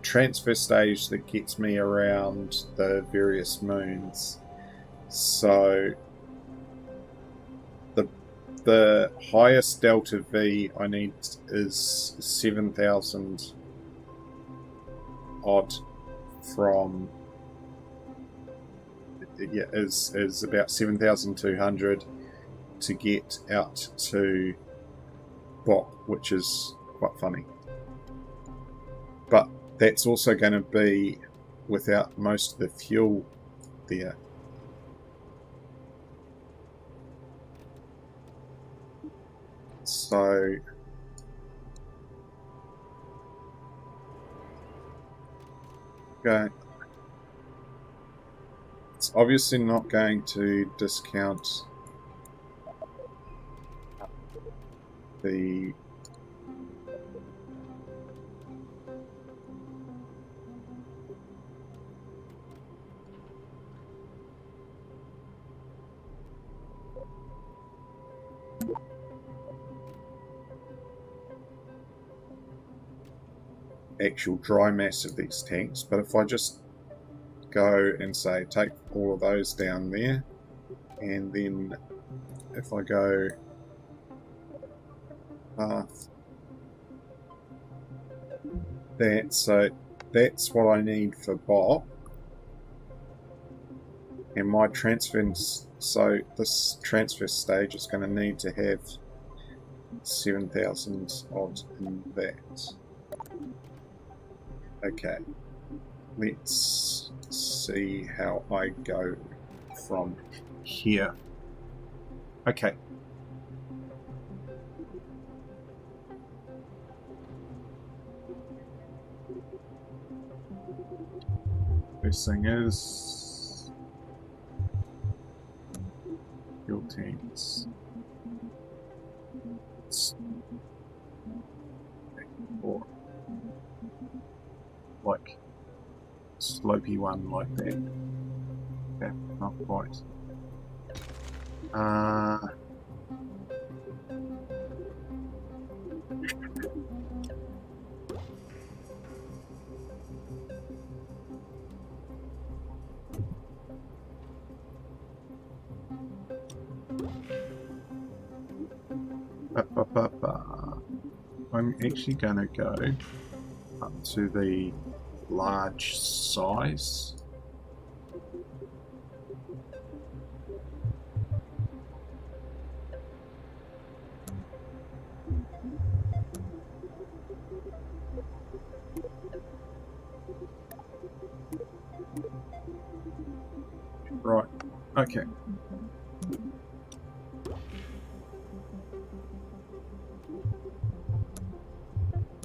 transfer stage that gets me around the various moons. So the highest delta V I need is 7,000 odd from, yeah, is about 7,200 to get out to Bop, which is quite funny. But that's also going to be without most of the fuel there. So okay, it's obviously not going to discount the actual dry mass of these tanks, but if I just go and say take all of those down there, and then if I go path that, so that's what I need for Bop, and my transfer, so this transfer stage is going to need to have 7,000 odd in that. Okay, let's see how I go from here. Okay. First thing is fuel tanks. Or like slopey one like that. Okay, not quite. I'm actually going to go up to the large size. Right, okay.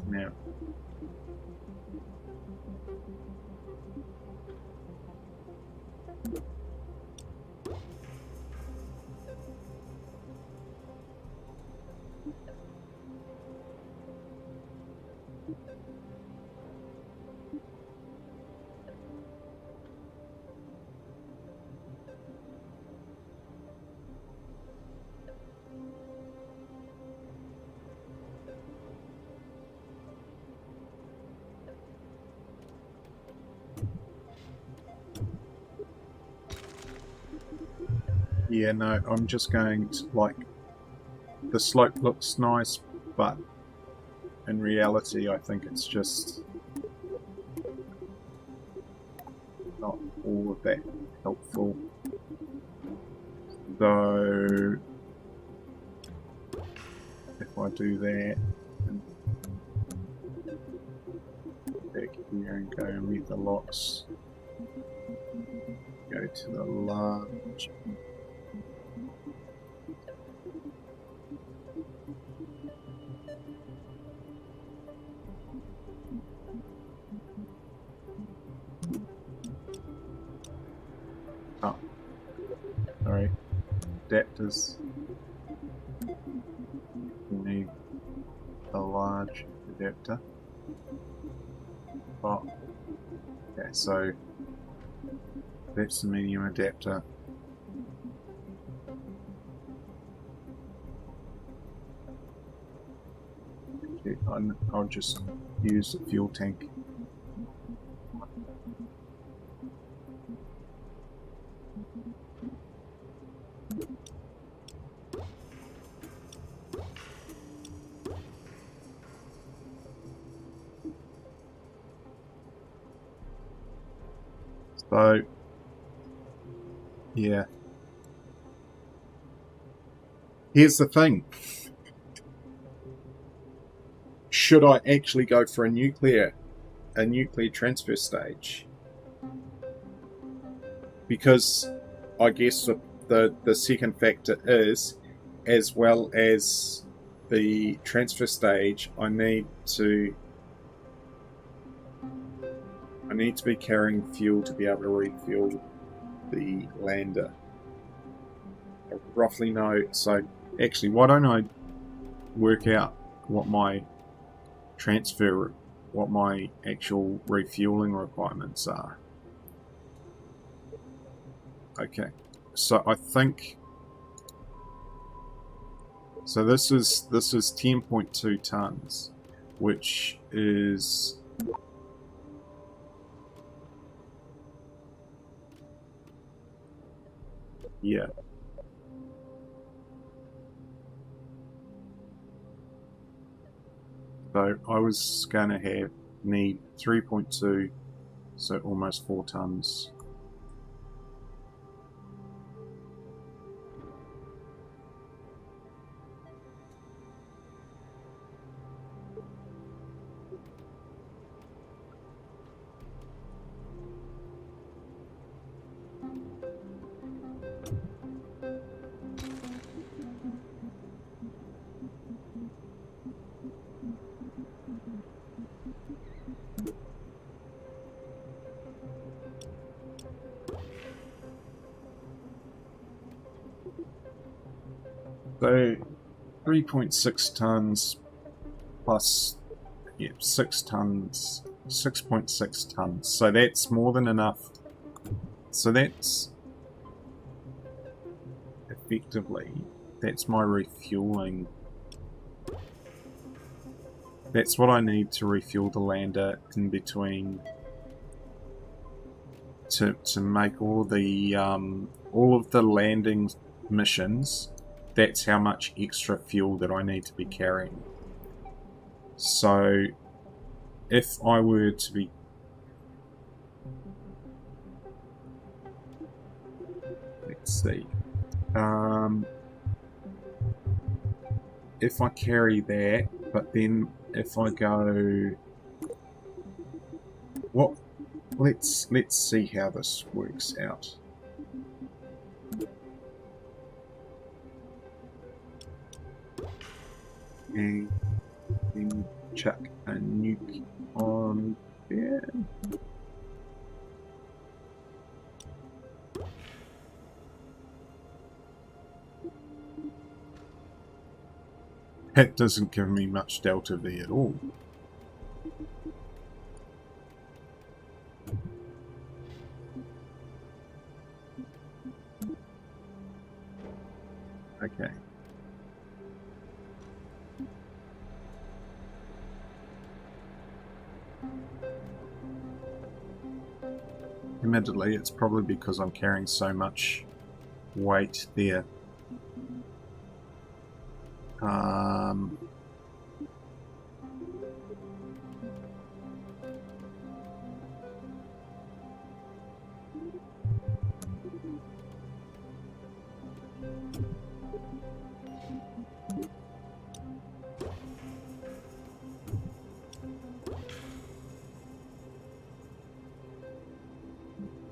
Now, yeah, no, I'm just going to, like, the slope looks nice, but in reality I think it's just not all of that helpful. Though, if I do that, and back here and go and meet the locks, go to the large. Oh, sorry, adapters. We need a large adapter. Oh, okay, so that's the medium adapter. Okay, I'll just use the fuel tank. So, yeah. Here's the thing. Should I actually go for a nuclear transfer stage? Because I guess the second factor is, as well as the transfer stage, I need to be carrying fuel to be able to refuel the lander. I roughly know. So actually, why don't I work out what my what my actual refueling requirements are. Okay, so I think so. This is 10.2 tons, which is yeah. So I was gonna need 3.2, so almost 4 tons. So 3.6 tons plus 6 tons, 6.6 tons. So that's more than enough. So that's effectively, that's my refueling. That's what I need to refuel the lander in between to make all of the landing missions. That's how much extra fuel that I need to be carrying. So if I were to be let's see, if I carry that, but then if I go, what? Let's see how this works out. And then chuck a nuke on there. That doesn't give me much delta V at all. Okay. Admittedly, it's probably because I'm carrying so much weight there.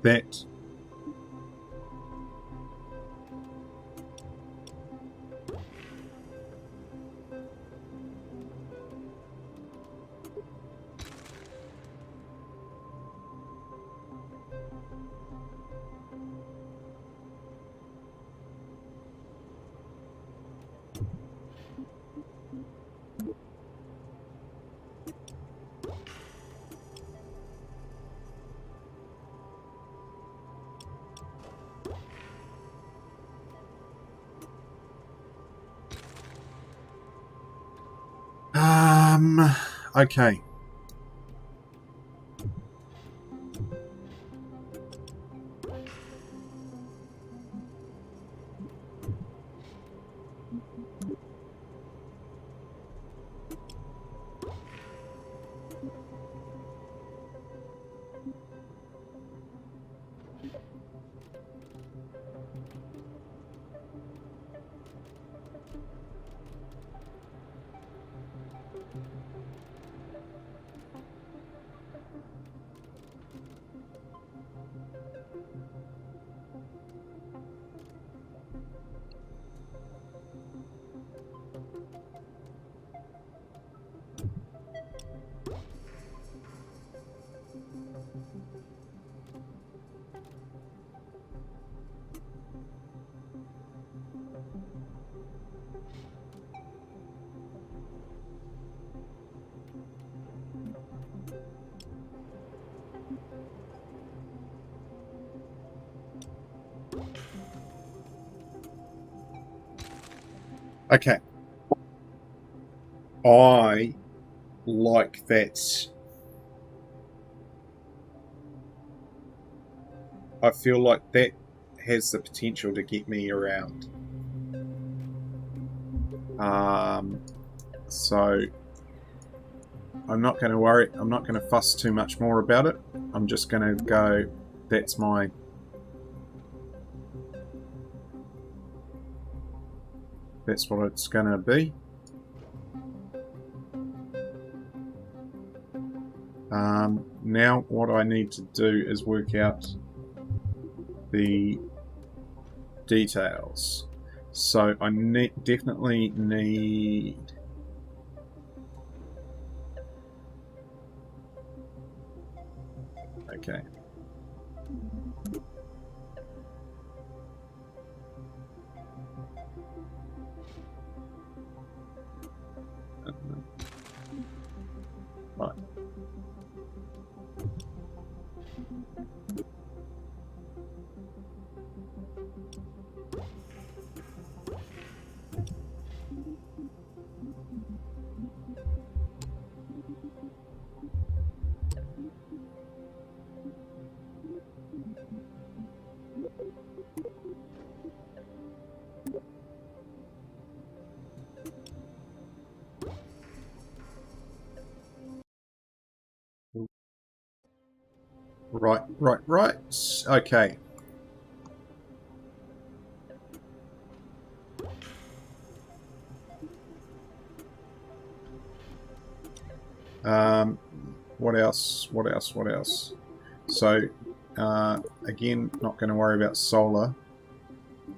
That okay. Okay. I like that. I feel like that has the potential to get me around. So I'm not going to worry. I'm not going to fuss too much more about it. I'm just going to go, that's what it's going to be. Now what I need to do is work out the details. So I definitely need... Okay. Right. Right. Okay. What else? So, again, not going to worry about solar,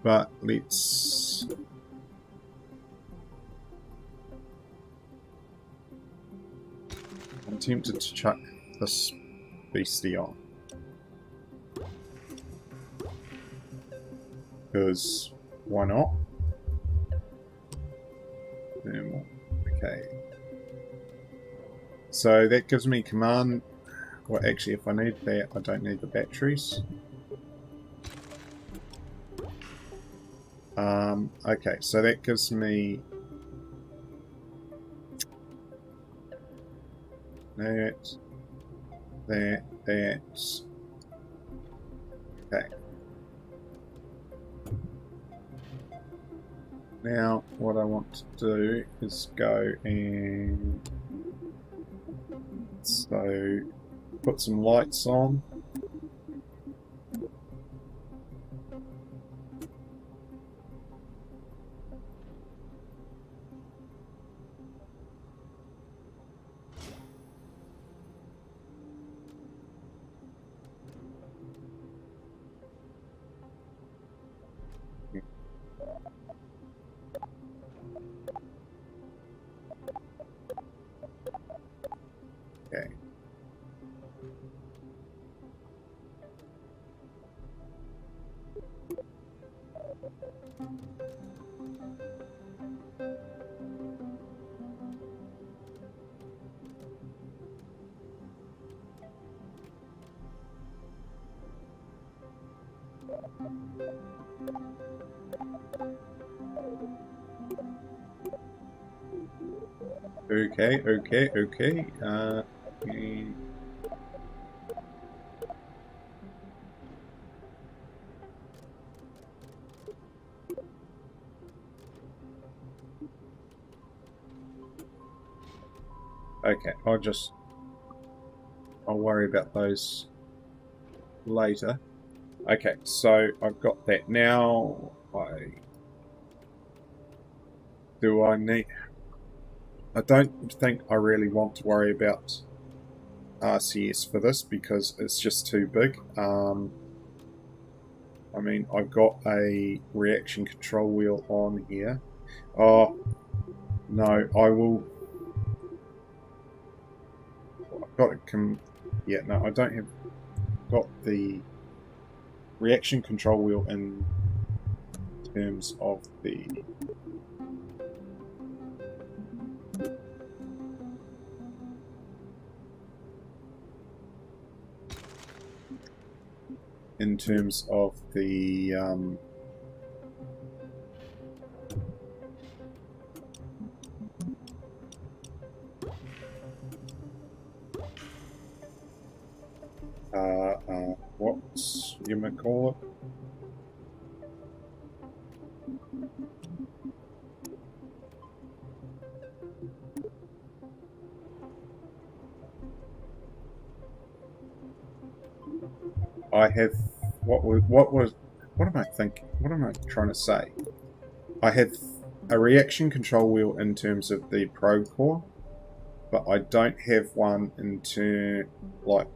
but let's... I'm tempted to chuck this beastie on. Because why not? Okay. So that gives me command. Well, actually, if I need that, I don't need the batteries. Okay, so that gives me that. Okay. Now, what I want to do is go and so put some lights on. Okay. Okay. Okay, I'll worry about those later. Okay, so I've got that now. I don't think I really want to worry about RCS for this because it's just too big. I mean, I've got a reaction control wheel on here. Oh, no, I will... I've got it... Yeah, no, I don't have... Got the reaction control wheel in terms of the... In terms of the what you may call it. I have what am I thinking? What am I trying to say? I have a reaction control wheel in terms of the probe core, but I don't have one into like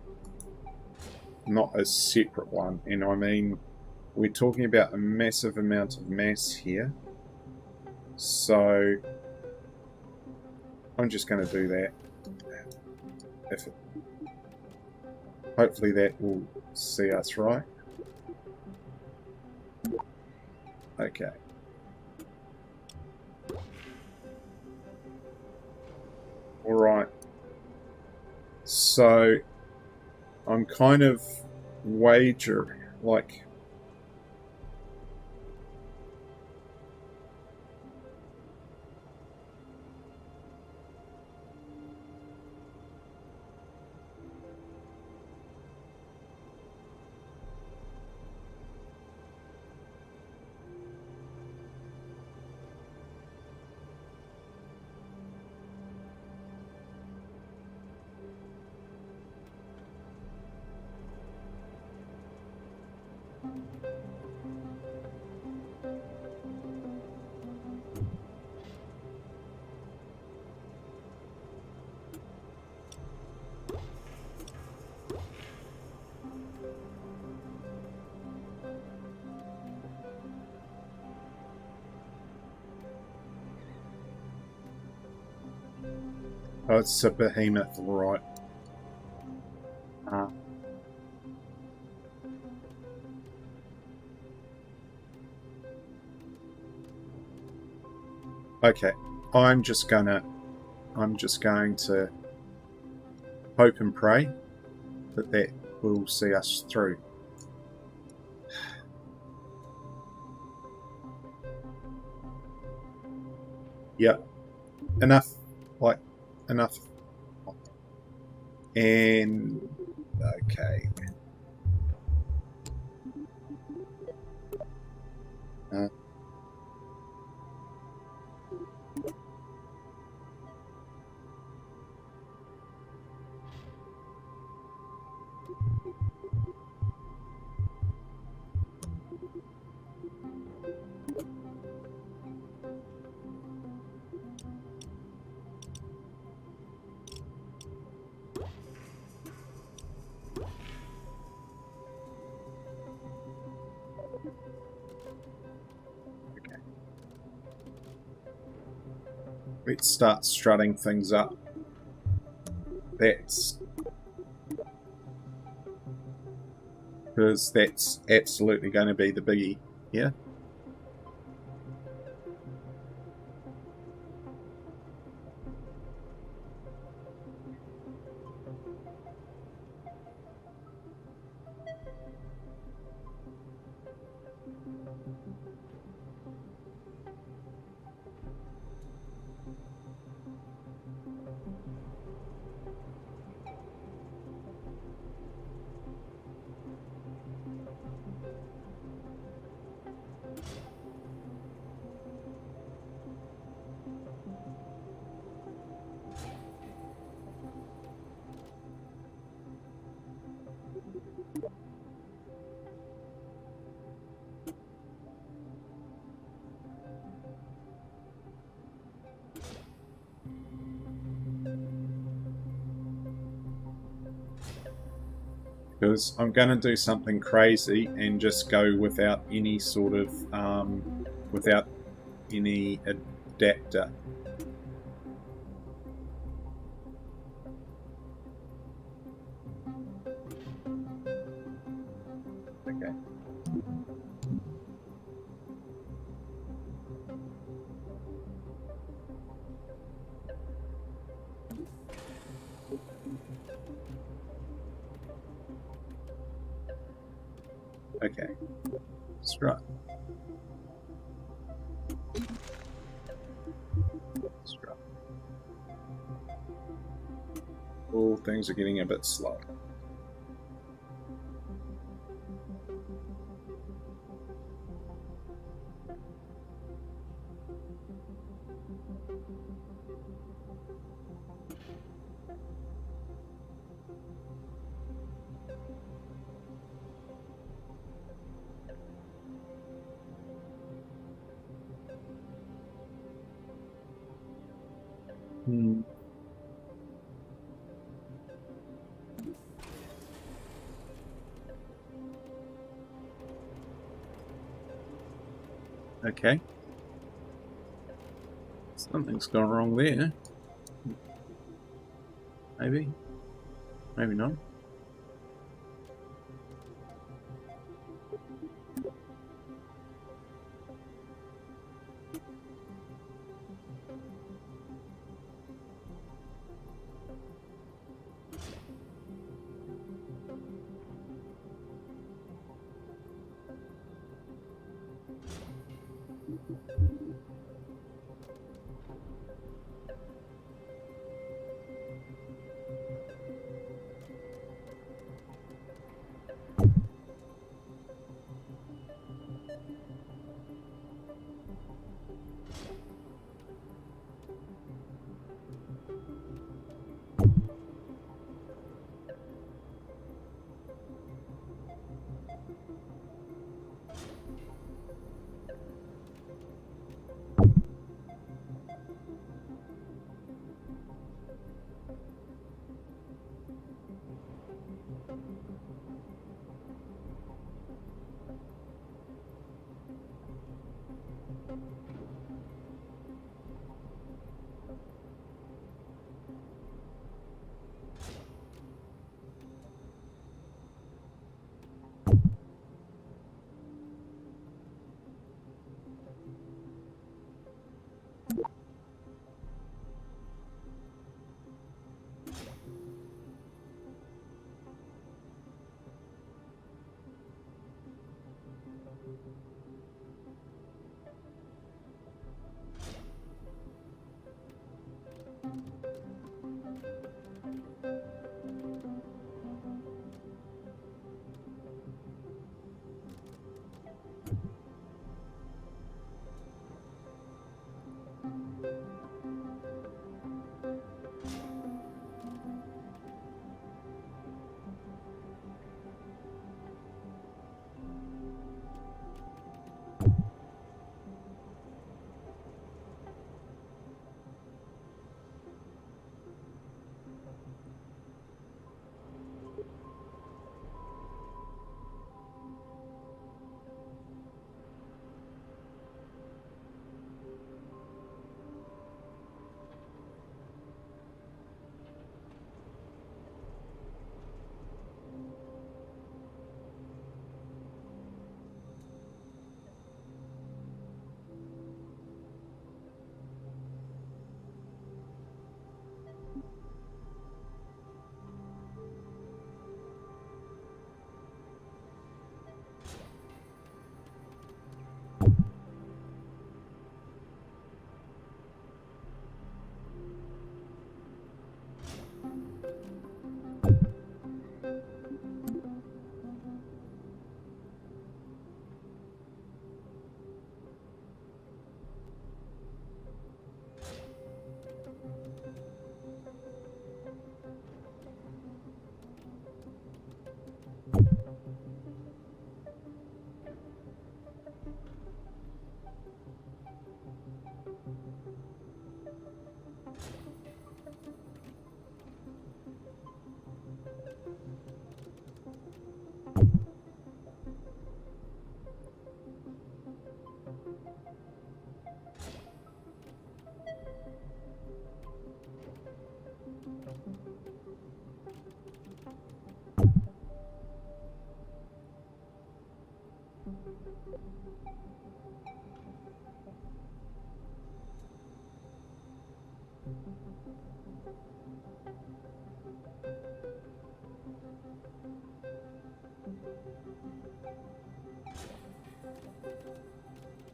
not a separate one. And I mean, we're talking about a massive amount of mass here, so I'm just going to do that. Hopefully that will see us right. Okay. Alright. So I'm kind of like oh, it's a behemoth, right? Okay, I'm just going to hope and pray that will see us through. Yep, enough. And okay. Let's start strutting things up. Because that's absolutely going to be the biggie here. Because I'm going to do something crazy and just go without any sort of, without any adapter. Okay. Okay. Strut. Strut. All things are getting a bit slow. Okay. Something's gone wrong there. Maybe. Maybe not.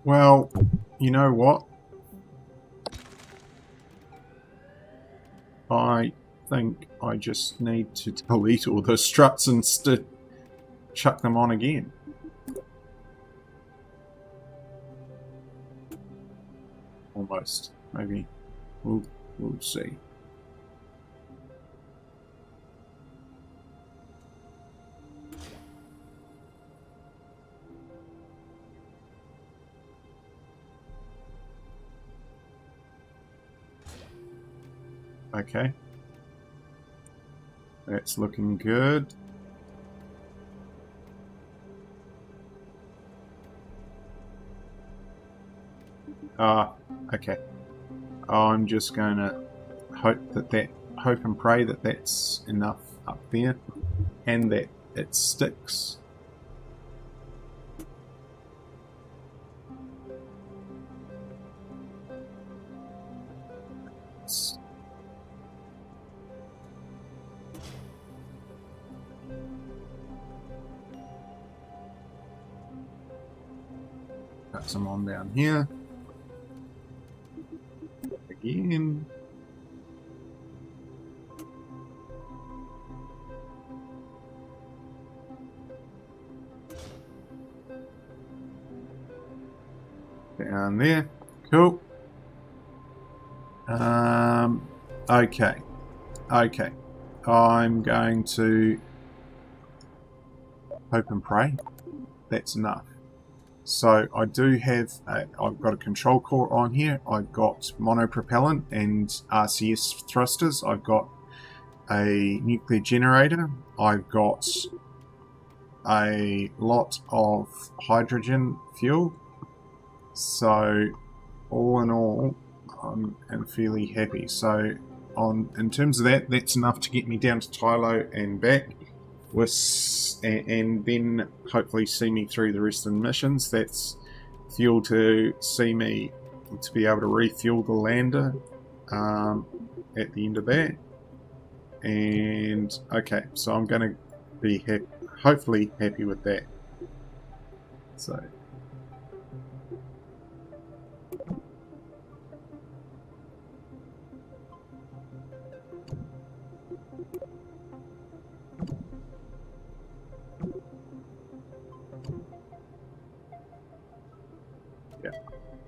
Well, you know what? I think I just need to delete all the struts and chuck them on again. almost. Maybe we'll see. Okay. That's looking good. Okay. I'm just going to hope and pray that that's enough up there and that it sticks. Got some on down here. Again. Down there. Cool. Okay. Okay. I'm going to hope and pray. That's enough. So I do have, I've got a control core on here. I've got monopropellant and RCS thrusters. I've got a nuclear generator. I've got a lot of hydrogen fuel. So all in all, I'm fairly happy. So in terms of that, that's enough to get me down to Tylo and back. And then hopefully see me through the rest of the missions. That's fuel to see me to be able to refuel the lander at the end of that. And okay, so I'm going to be hopefully happy with that. So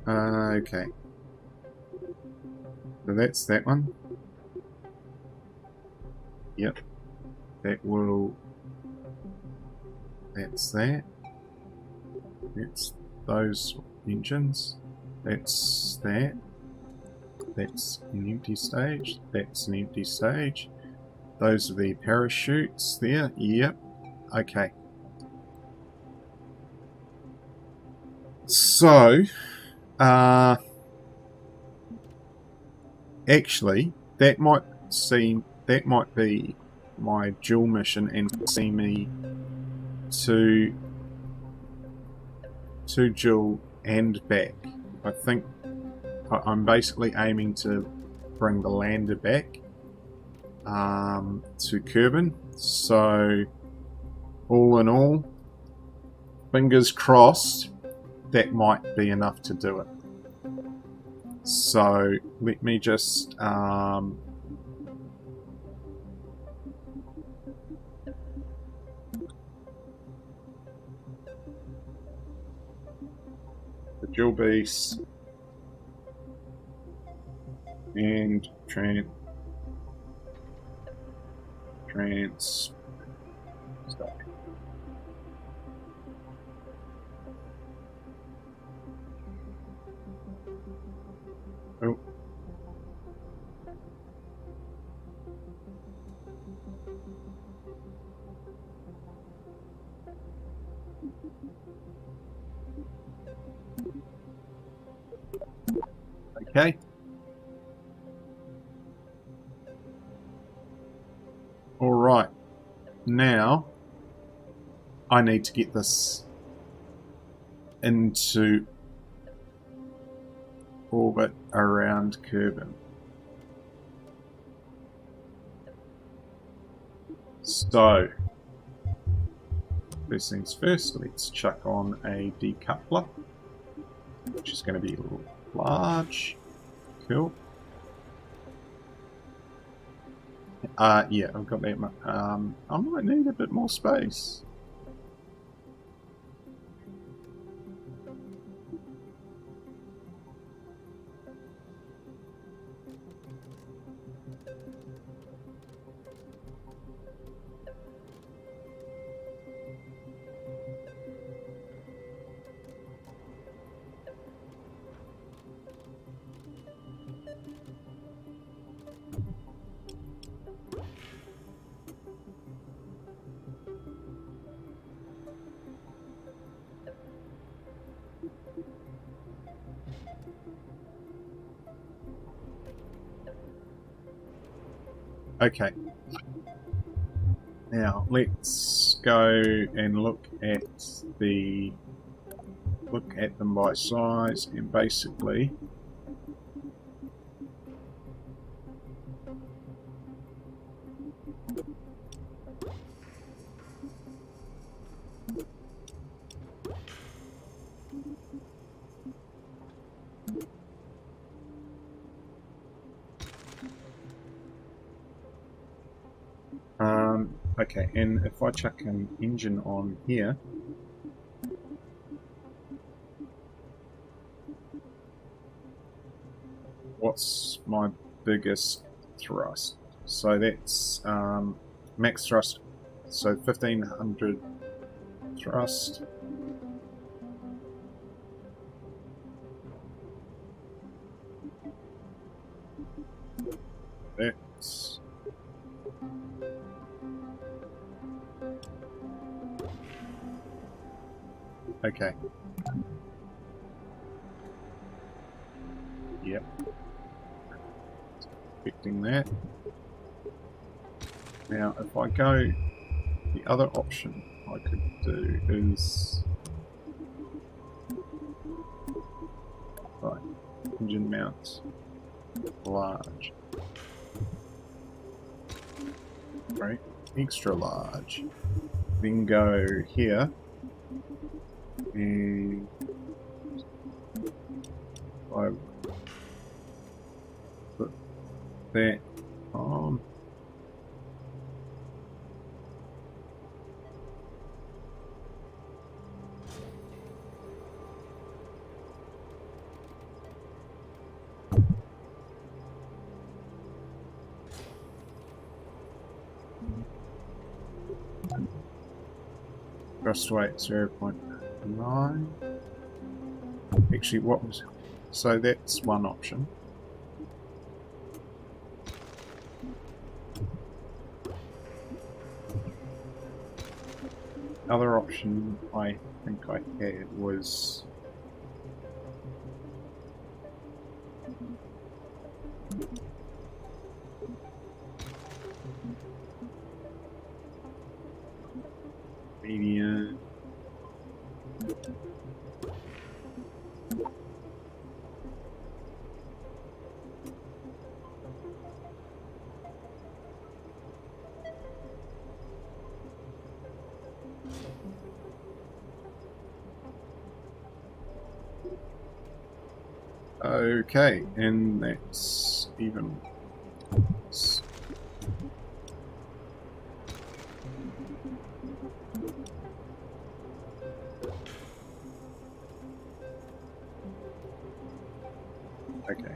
okay, so that's that one. Yep, that's that. That's those engines. That's that. That's an empty stage. That's an empty stage. Those are the parachutes there. Yep. Okay. So, actually, that might be my Jool mission and see me to Jool and back. I think I'm basically aiming to bring the lander back to Kerbin. So, all in all, fingers crossed, that might be enough to do it. So let me just the Jool base and trans stop. Oh. Okay. All right. Now I need to get this into orbit around Kerbin. So, first things first, let's chuck on a decoupler, which is going to be a little large. Cool. Yeah, I've got that. I might need a bit more space. Okay. Now let's go and look at them by size, and basically okay, and if I chuck an engine on here, what's my biggest thrust? So that's max thrust, so 1500 thrust. That's okay. Yep. Expecting that. Now, if I go, the other option I could do is right, engine mount large, right, extra large. Then go here and I put that on. Thrust weight 0.9. Actually, what was so that's one option. Other option I think I had was medium. Okay, and that's even. Okay.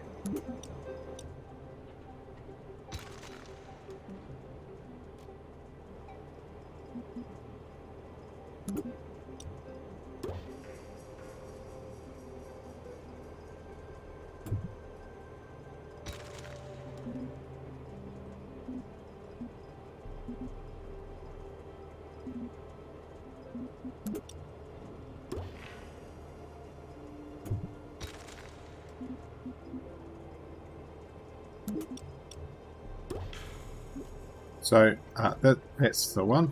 So that's the one.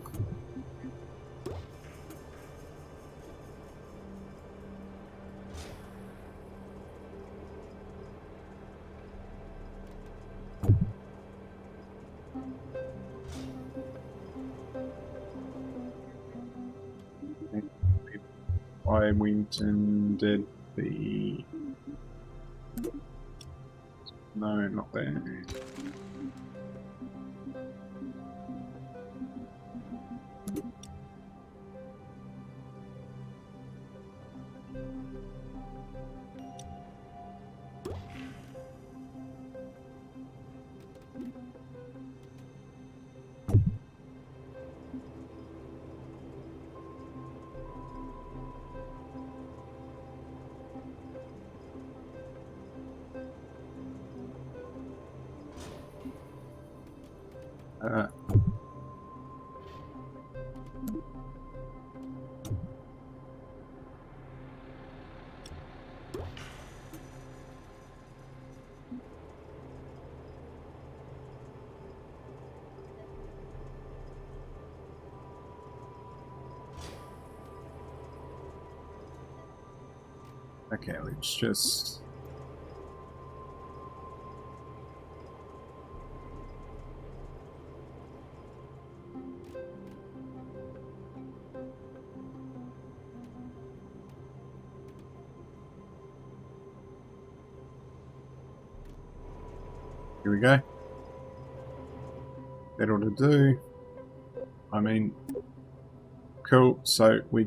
I went and did the... No, not there. Okay, let's just... Here we go. That ought to do. I mean, cool. So we...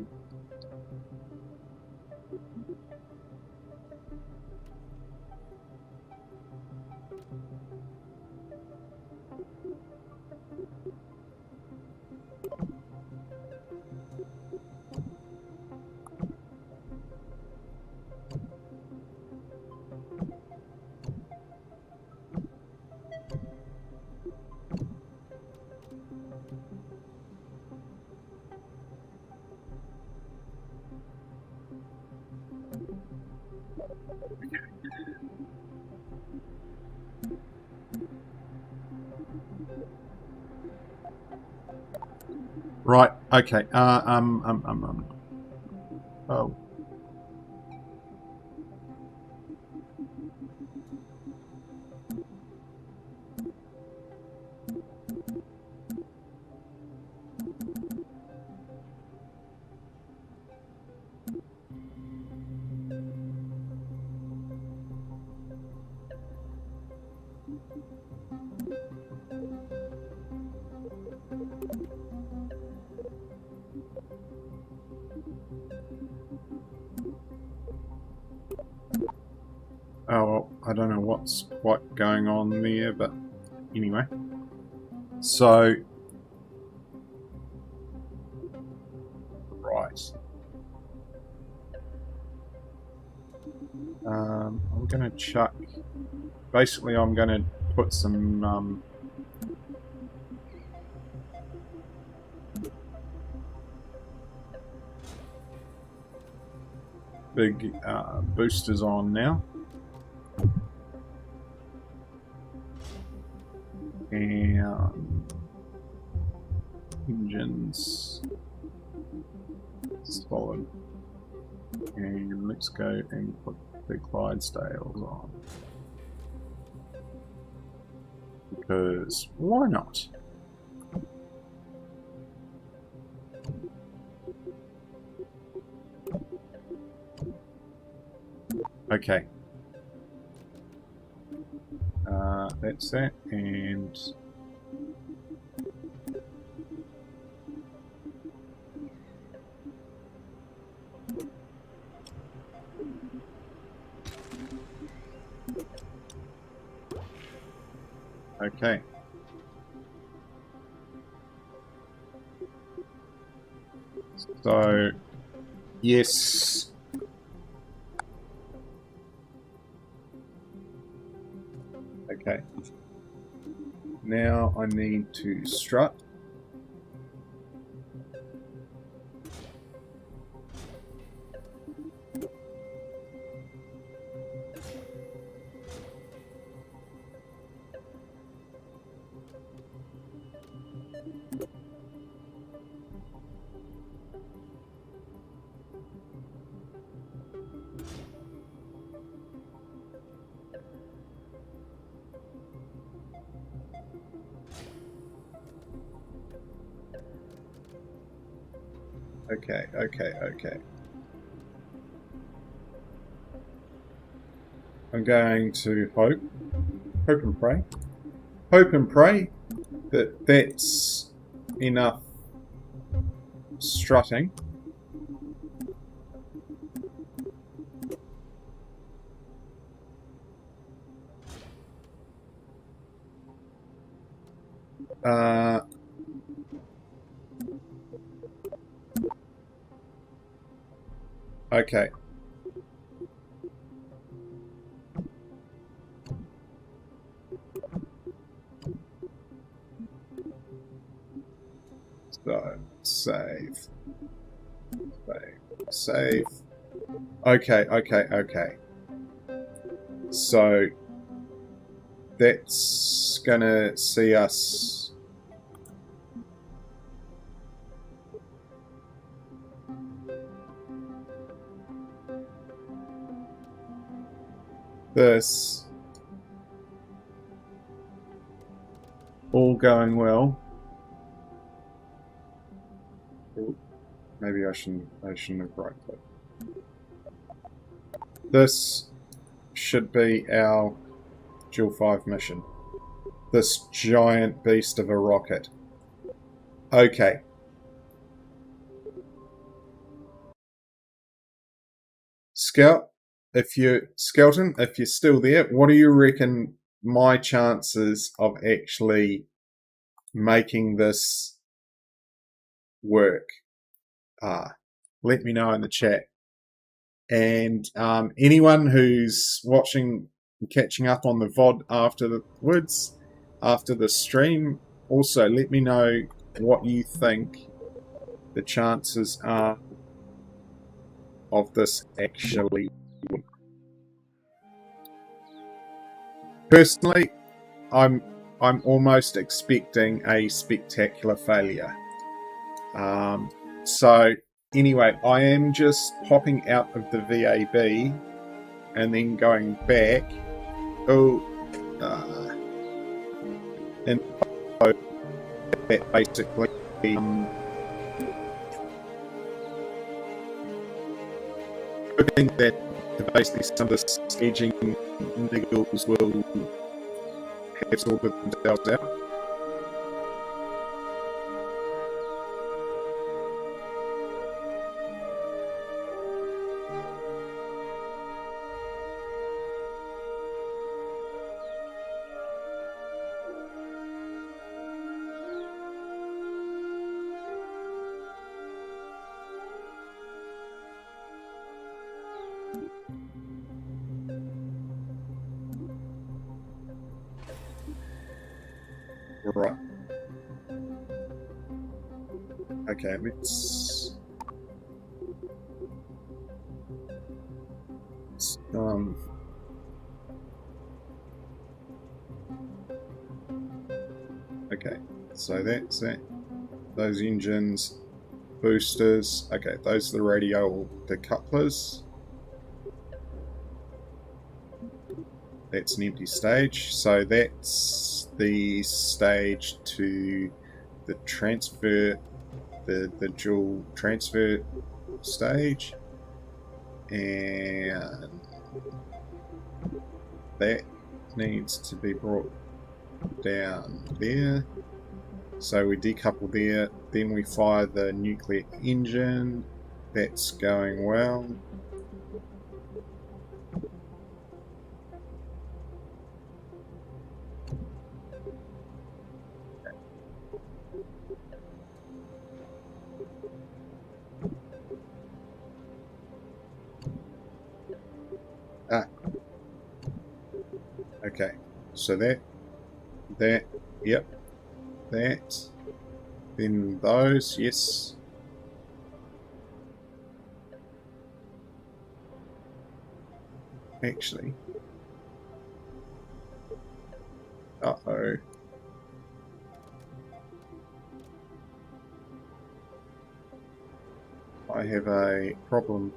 Right, okay. Oh. Oh, well, I don't know what's quite going on there, but anyway. So, right. I'm going to chuck... Basically, I'm going to put some... big boosters on now. And engines solid. And let's go and put the Clydesdales on. Because why not? Okay. That's that, and okay. So, yes. Okay. Now I need to strut. Okay, okay, okay. I'm going to hope and pray that that's enough strutting. Okay. So, save. Save. Okay, okay, okay. So, that's gonna see us... this all going well. Ooh, maybe I shouldn't have right clicked. This should be our Jool 5 mission. This giant beast of a rocket. Okay. Skeleton, if you're still there, what do you reckon my chances of actually making this work are? Let me know in the chat. And anyone who's watching and catching up on the VOD afterwards, after the stream, also let me know what you think the chances are of this actually working. Personally, I'm almost expecting a spectacular failure. So anyway, I am just popping out of the VAB and then going back. And that basically hoping that basically some of the staging niggles will have sorted themselves out. Right. Okay, let's okay, so that's that. Those engines, boosters. Okay, those are the radio decouplers. That's an empty stage, so that's the stage to the transfer, the Jool transfer stage, and that needs to be brought down there. So we decouple there, then we fire the nuclear engine. That's going well. Okay, so that, yep, that, then those, yes. Actually, uh-oh. I have a problem.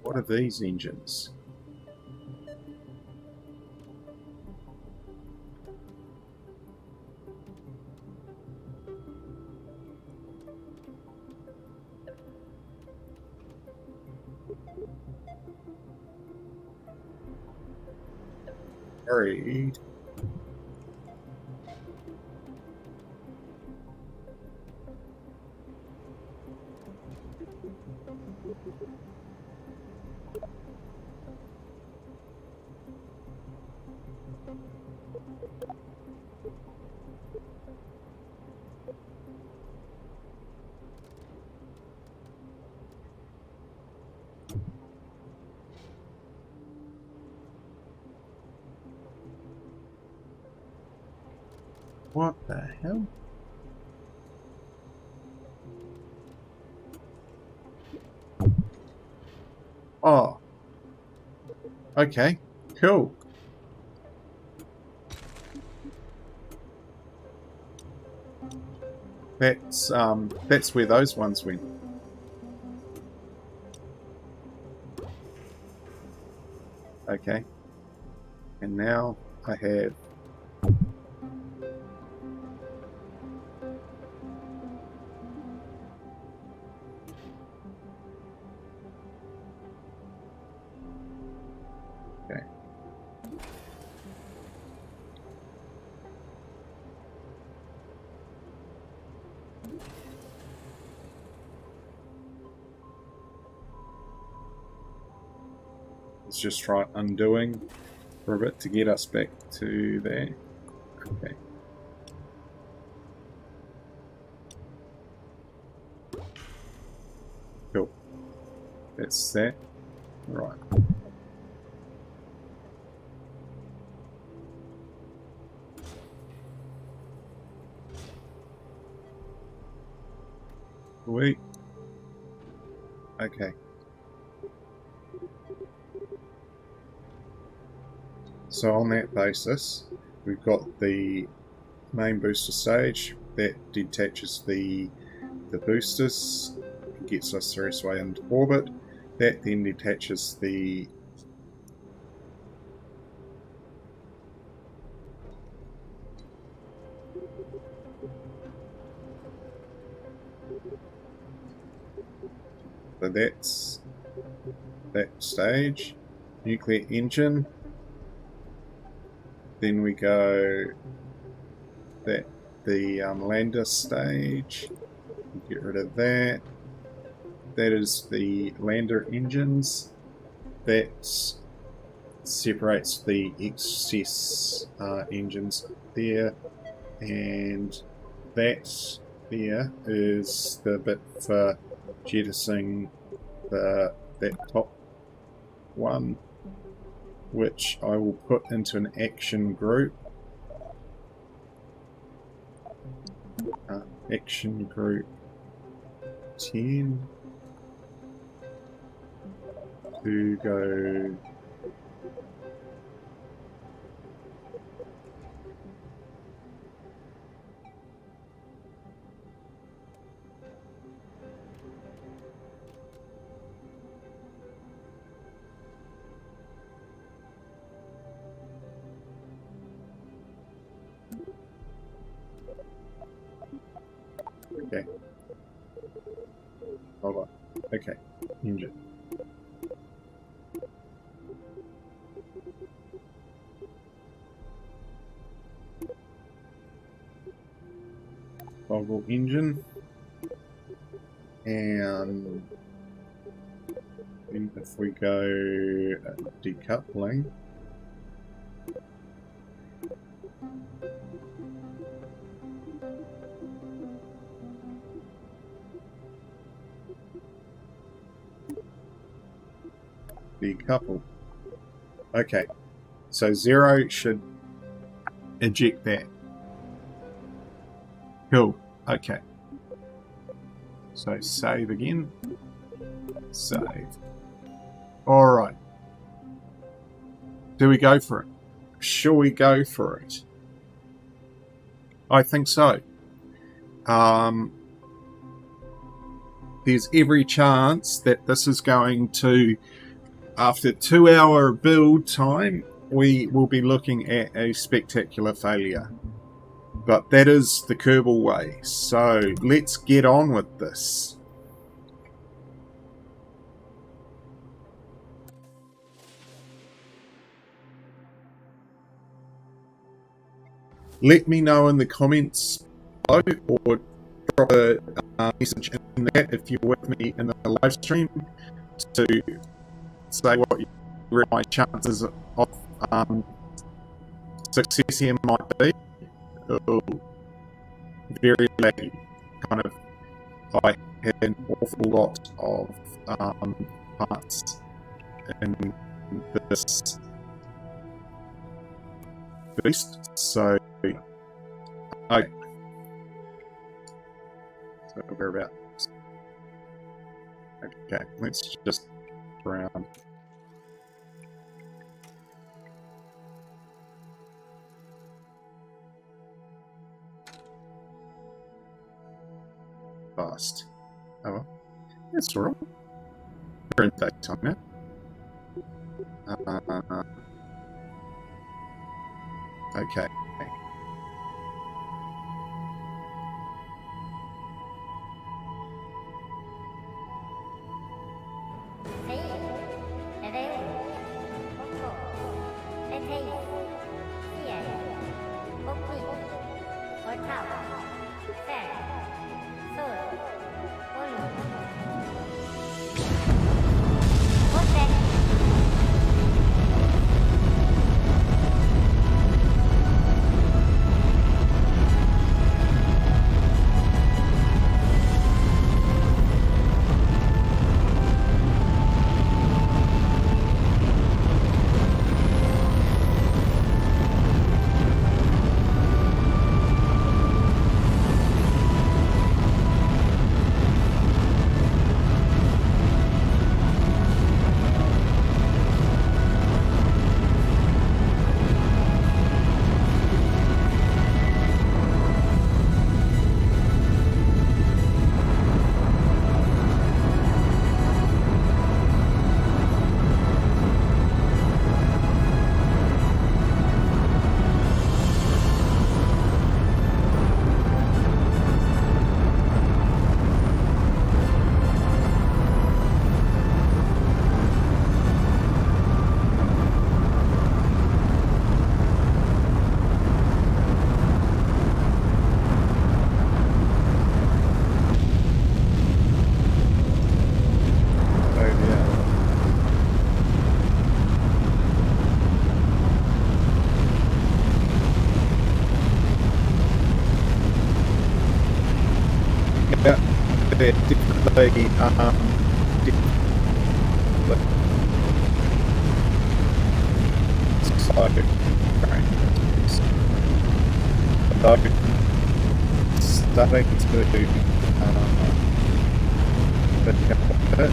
What are these engines? Worried. What the hell? Oh. Okay. Cool. That's where those ones went. Okay. And now I have okay. Let's just try undoing for a bit to get us back to there. Okay. Cool. That's that. Right. Wait. Okay. So on that basis, we've got the main booster stage that detaches the boosters, gets us the rest way into orbit. That then detaches the so that's that stage. Nuclear engine. Then we go that the lander stage. Get rid of that. That is the lander engines. That separates the excess engines there, and that there is the bit for jettisoning that top one, which I will put into an action group. Action group 10 to go okay. Hold on. Okay. Engine. Toggle engine. And then if we go decoupling, decouple. Okay, so 0 should eject that. Cool. Okay. So save again. Save. Alright. Do we go for it? Shall we go for it? I think so. There's every chance that this is going to, after 2-hour build time, we will be looking at a spectacular failure. But that is the Kerbal way. So let's get on with this. Let me know in the comments below, or drop a message in that if you're with me in the live stream, to say what my chances of success here might be. Oh, very laggy. Kind of, I had an awful lot of parts in this boost, so okay. So we're about okay. Let's just around. Fast. Oh well. That's all right. We're in daytime now. Okay. They're differently, starting to pick up a bit.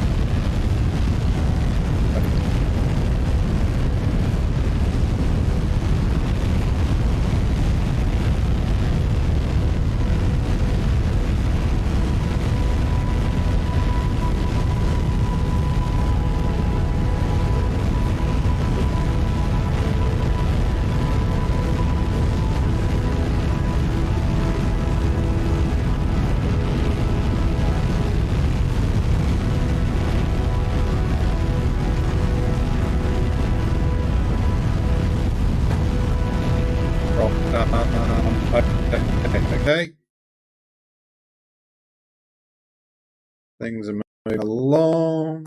Okay. Things are moving along.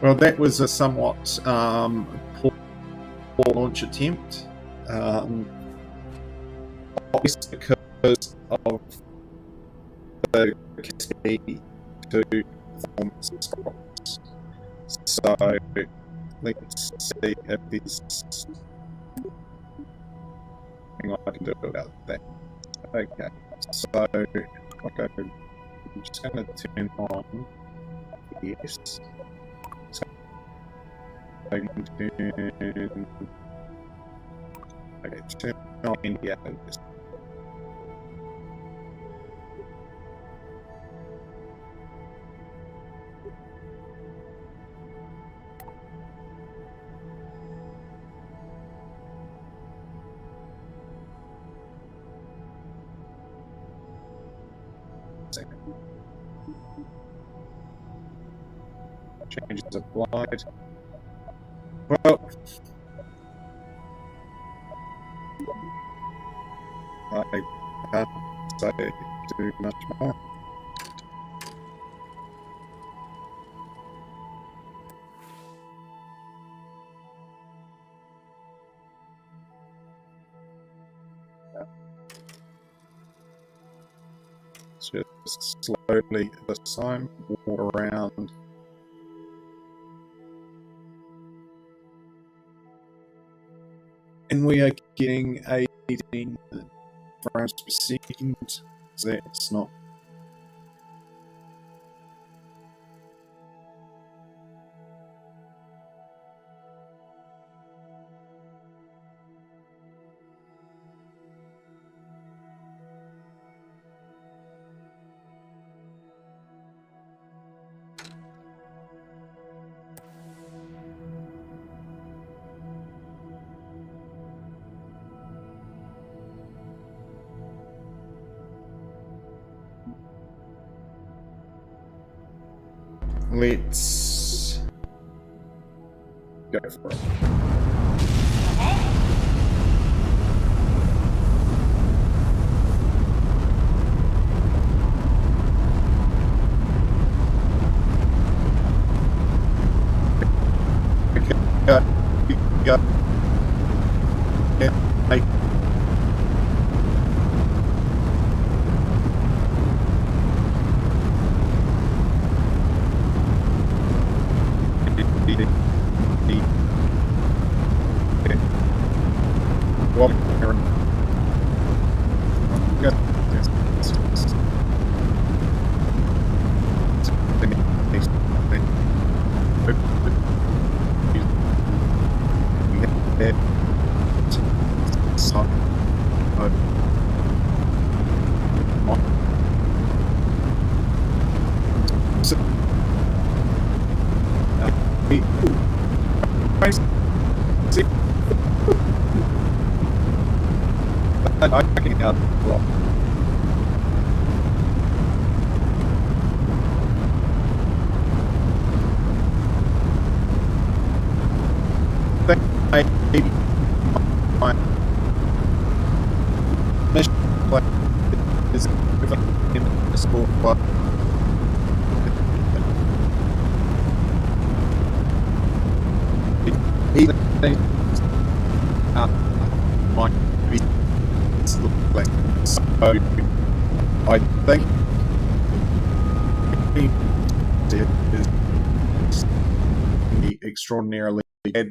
Well, that was a somewhat poor launch attempt, obviously because of the KSP2 performance drops. So let's see if there's something I can do about that. Okay, so I'm just going to turn on yes. So I can turn on India. Changes applied. Well, I can't say too much more. Just slowly this time walk around. And we are getting 18 frames per second. So that's not. Let's go for it. Go. Yeah. I can help a lot. My mission is in the school club. He my so I think is the extraordinarily bad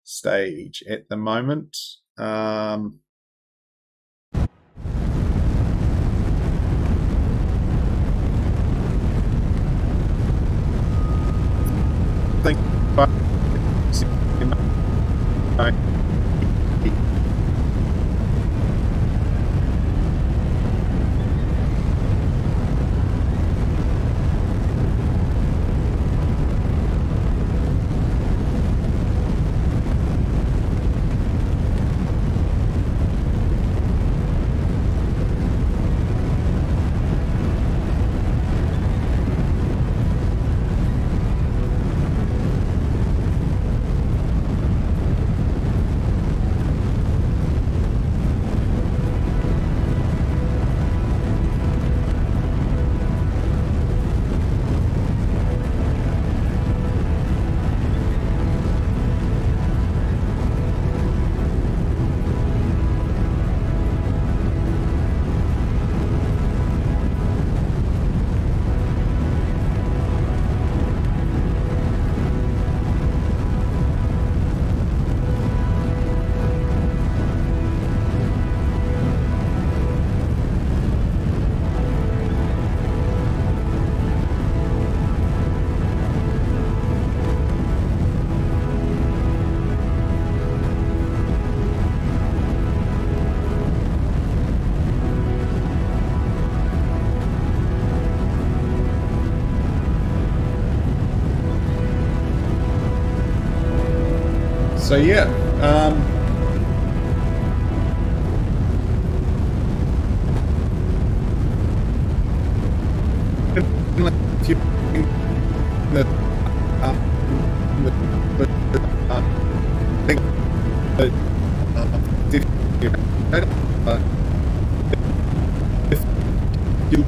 stage at the moment. Think about So yeah, if you that think that if you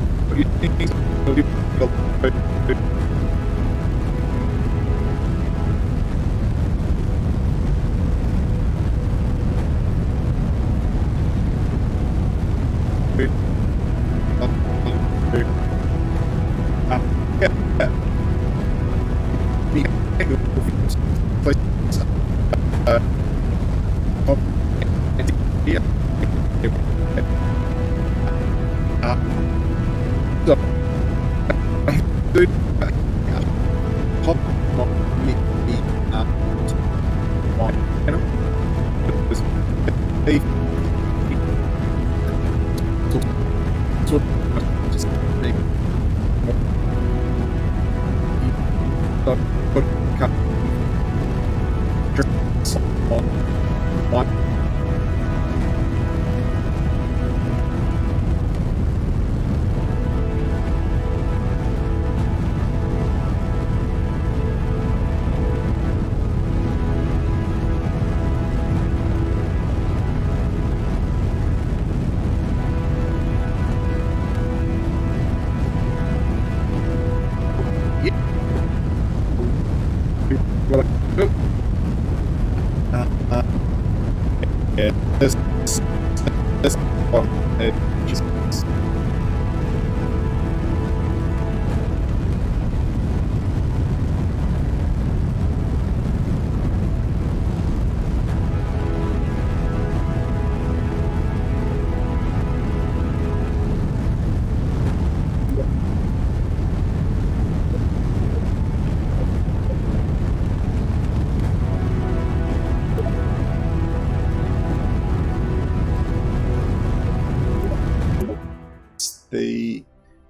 the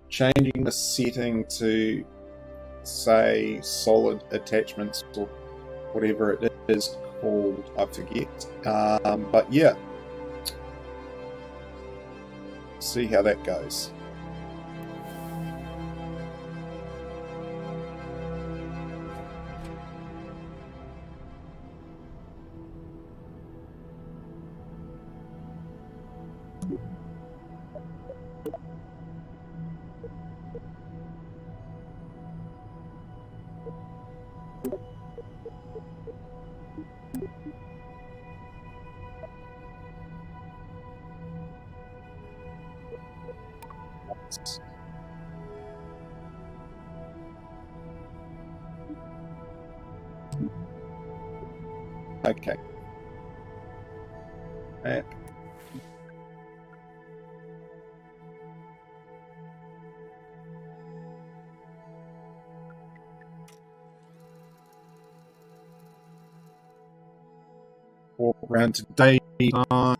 changing the setting to say solid attachments or whatever it is called, I forget. But yeah, see how that goes. Okay. Walk around to daytime.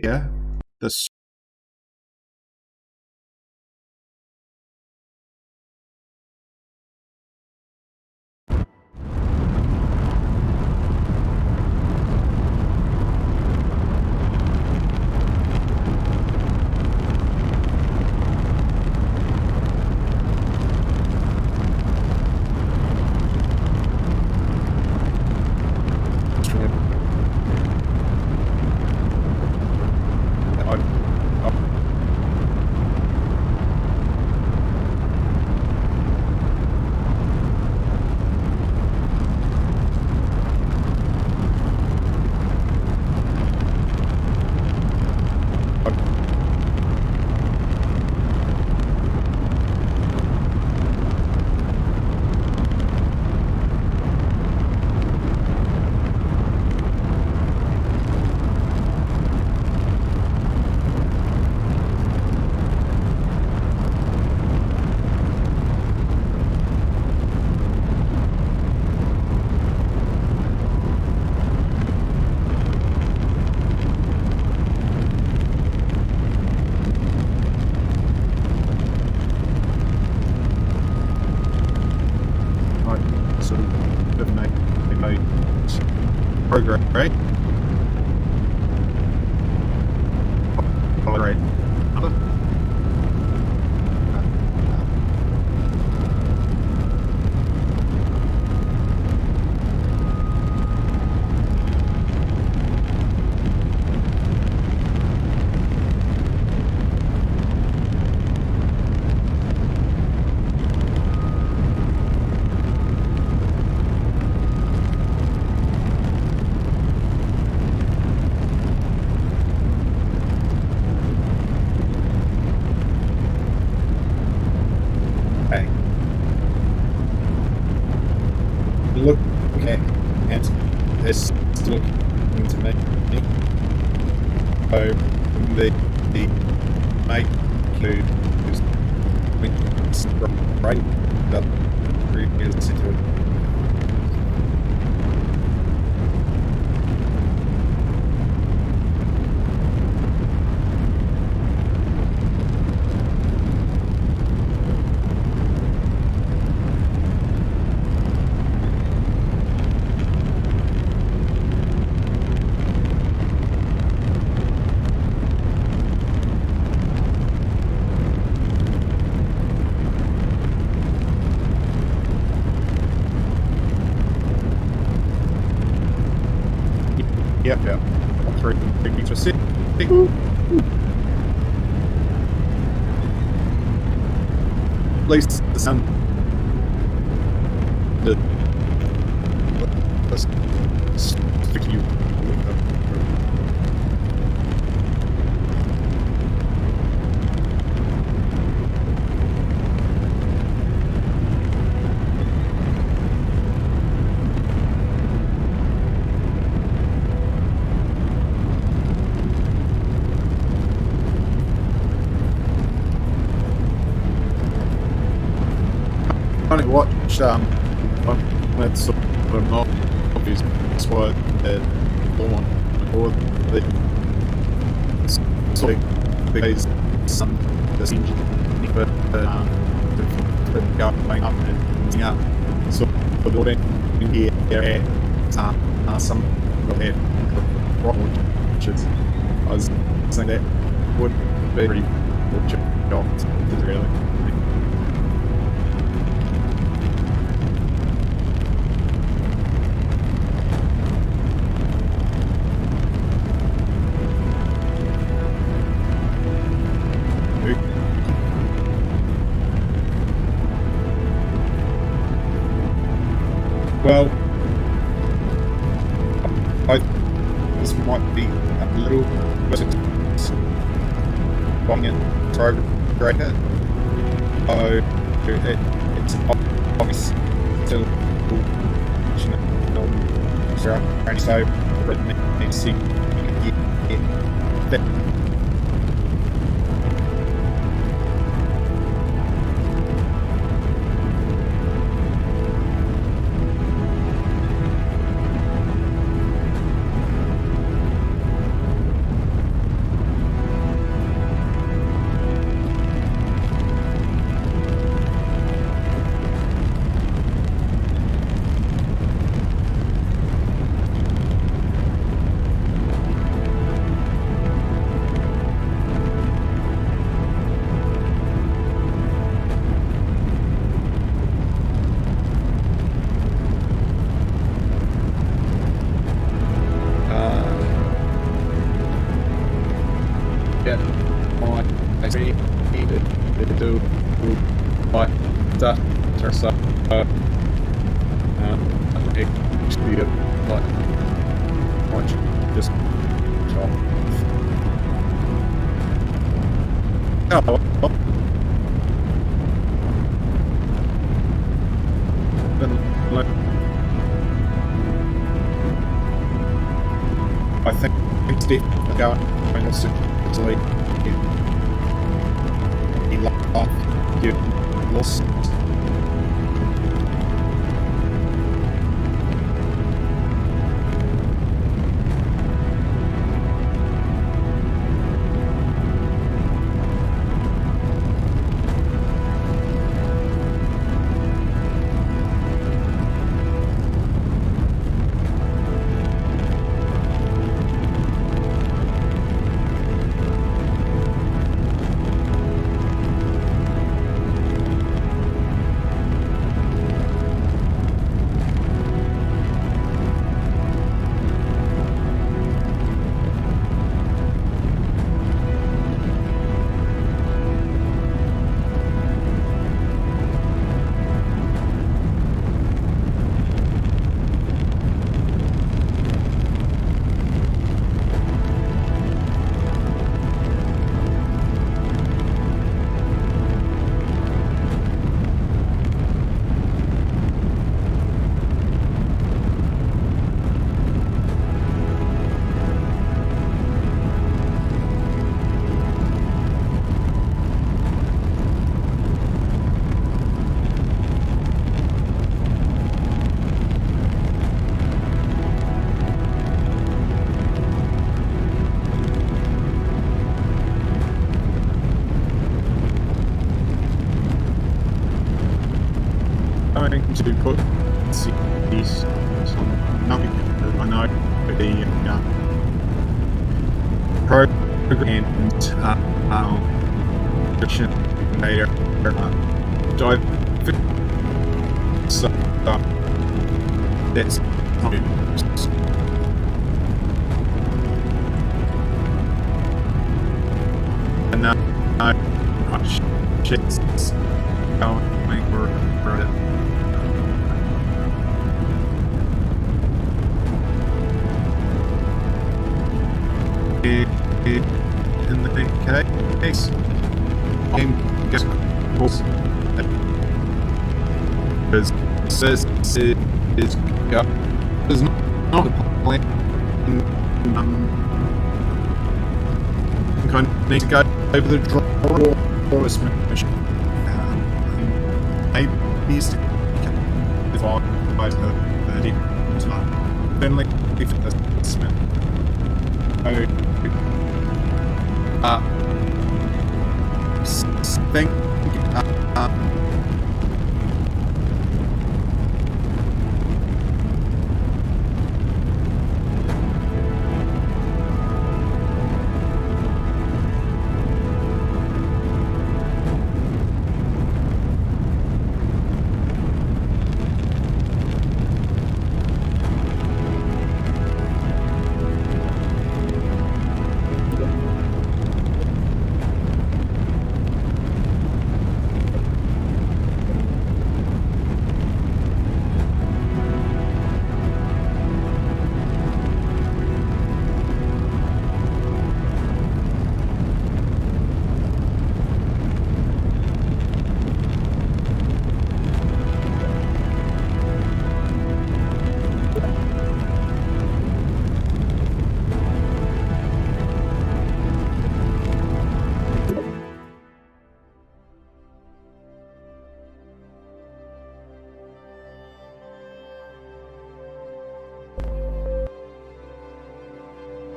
here. This sort of make progress, right? All right. Look at this looking to me. So the make who's right up listen to it. Yep. 3 meters for 6. At least the sun. Let's stick you. I watched that sort of obvious what on or the sort of because some the seems but going up and up so the building here some of it which is I was saying that would be pretty good job really. Well, this might be a little bit buying it greater. So it's obvious still and so let's see that. do like that so actually like watch just off. Oh well. I think it's definitely going to he lost. You lost. Going to put these nothing. I know the program and data so that's and now shit's going for it. In the case, I'm just because this is not a plan. Kind of need to go over the draw mission. Maybe if I then like if this think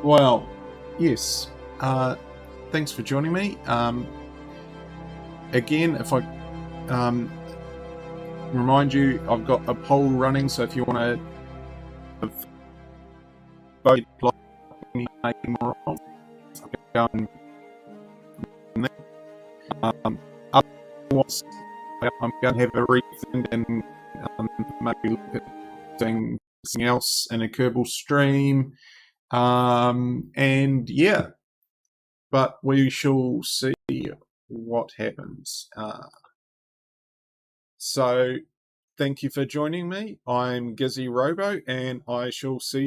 well, yes. Thanks for joining me. Again, if I remind you, I've got a poll running, so if you want to vote, more on, otherwise, I'm going to have a rethink and maybe look at doing something else in a Kerbal stream. And yeah, but we shall see. what happens. So thank you for joining me. I'm Gizzy Robo, and I shall see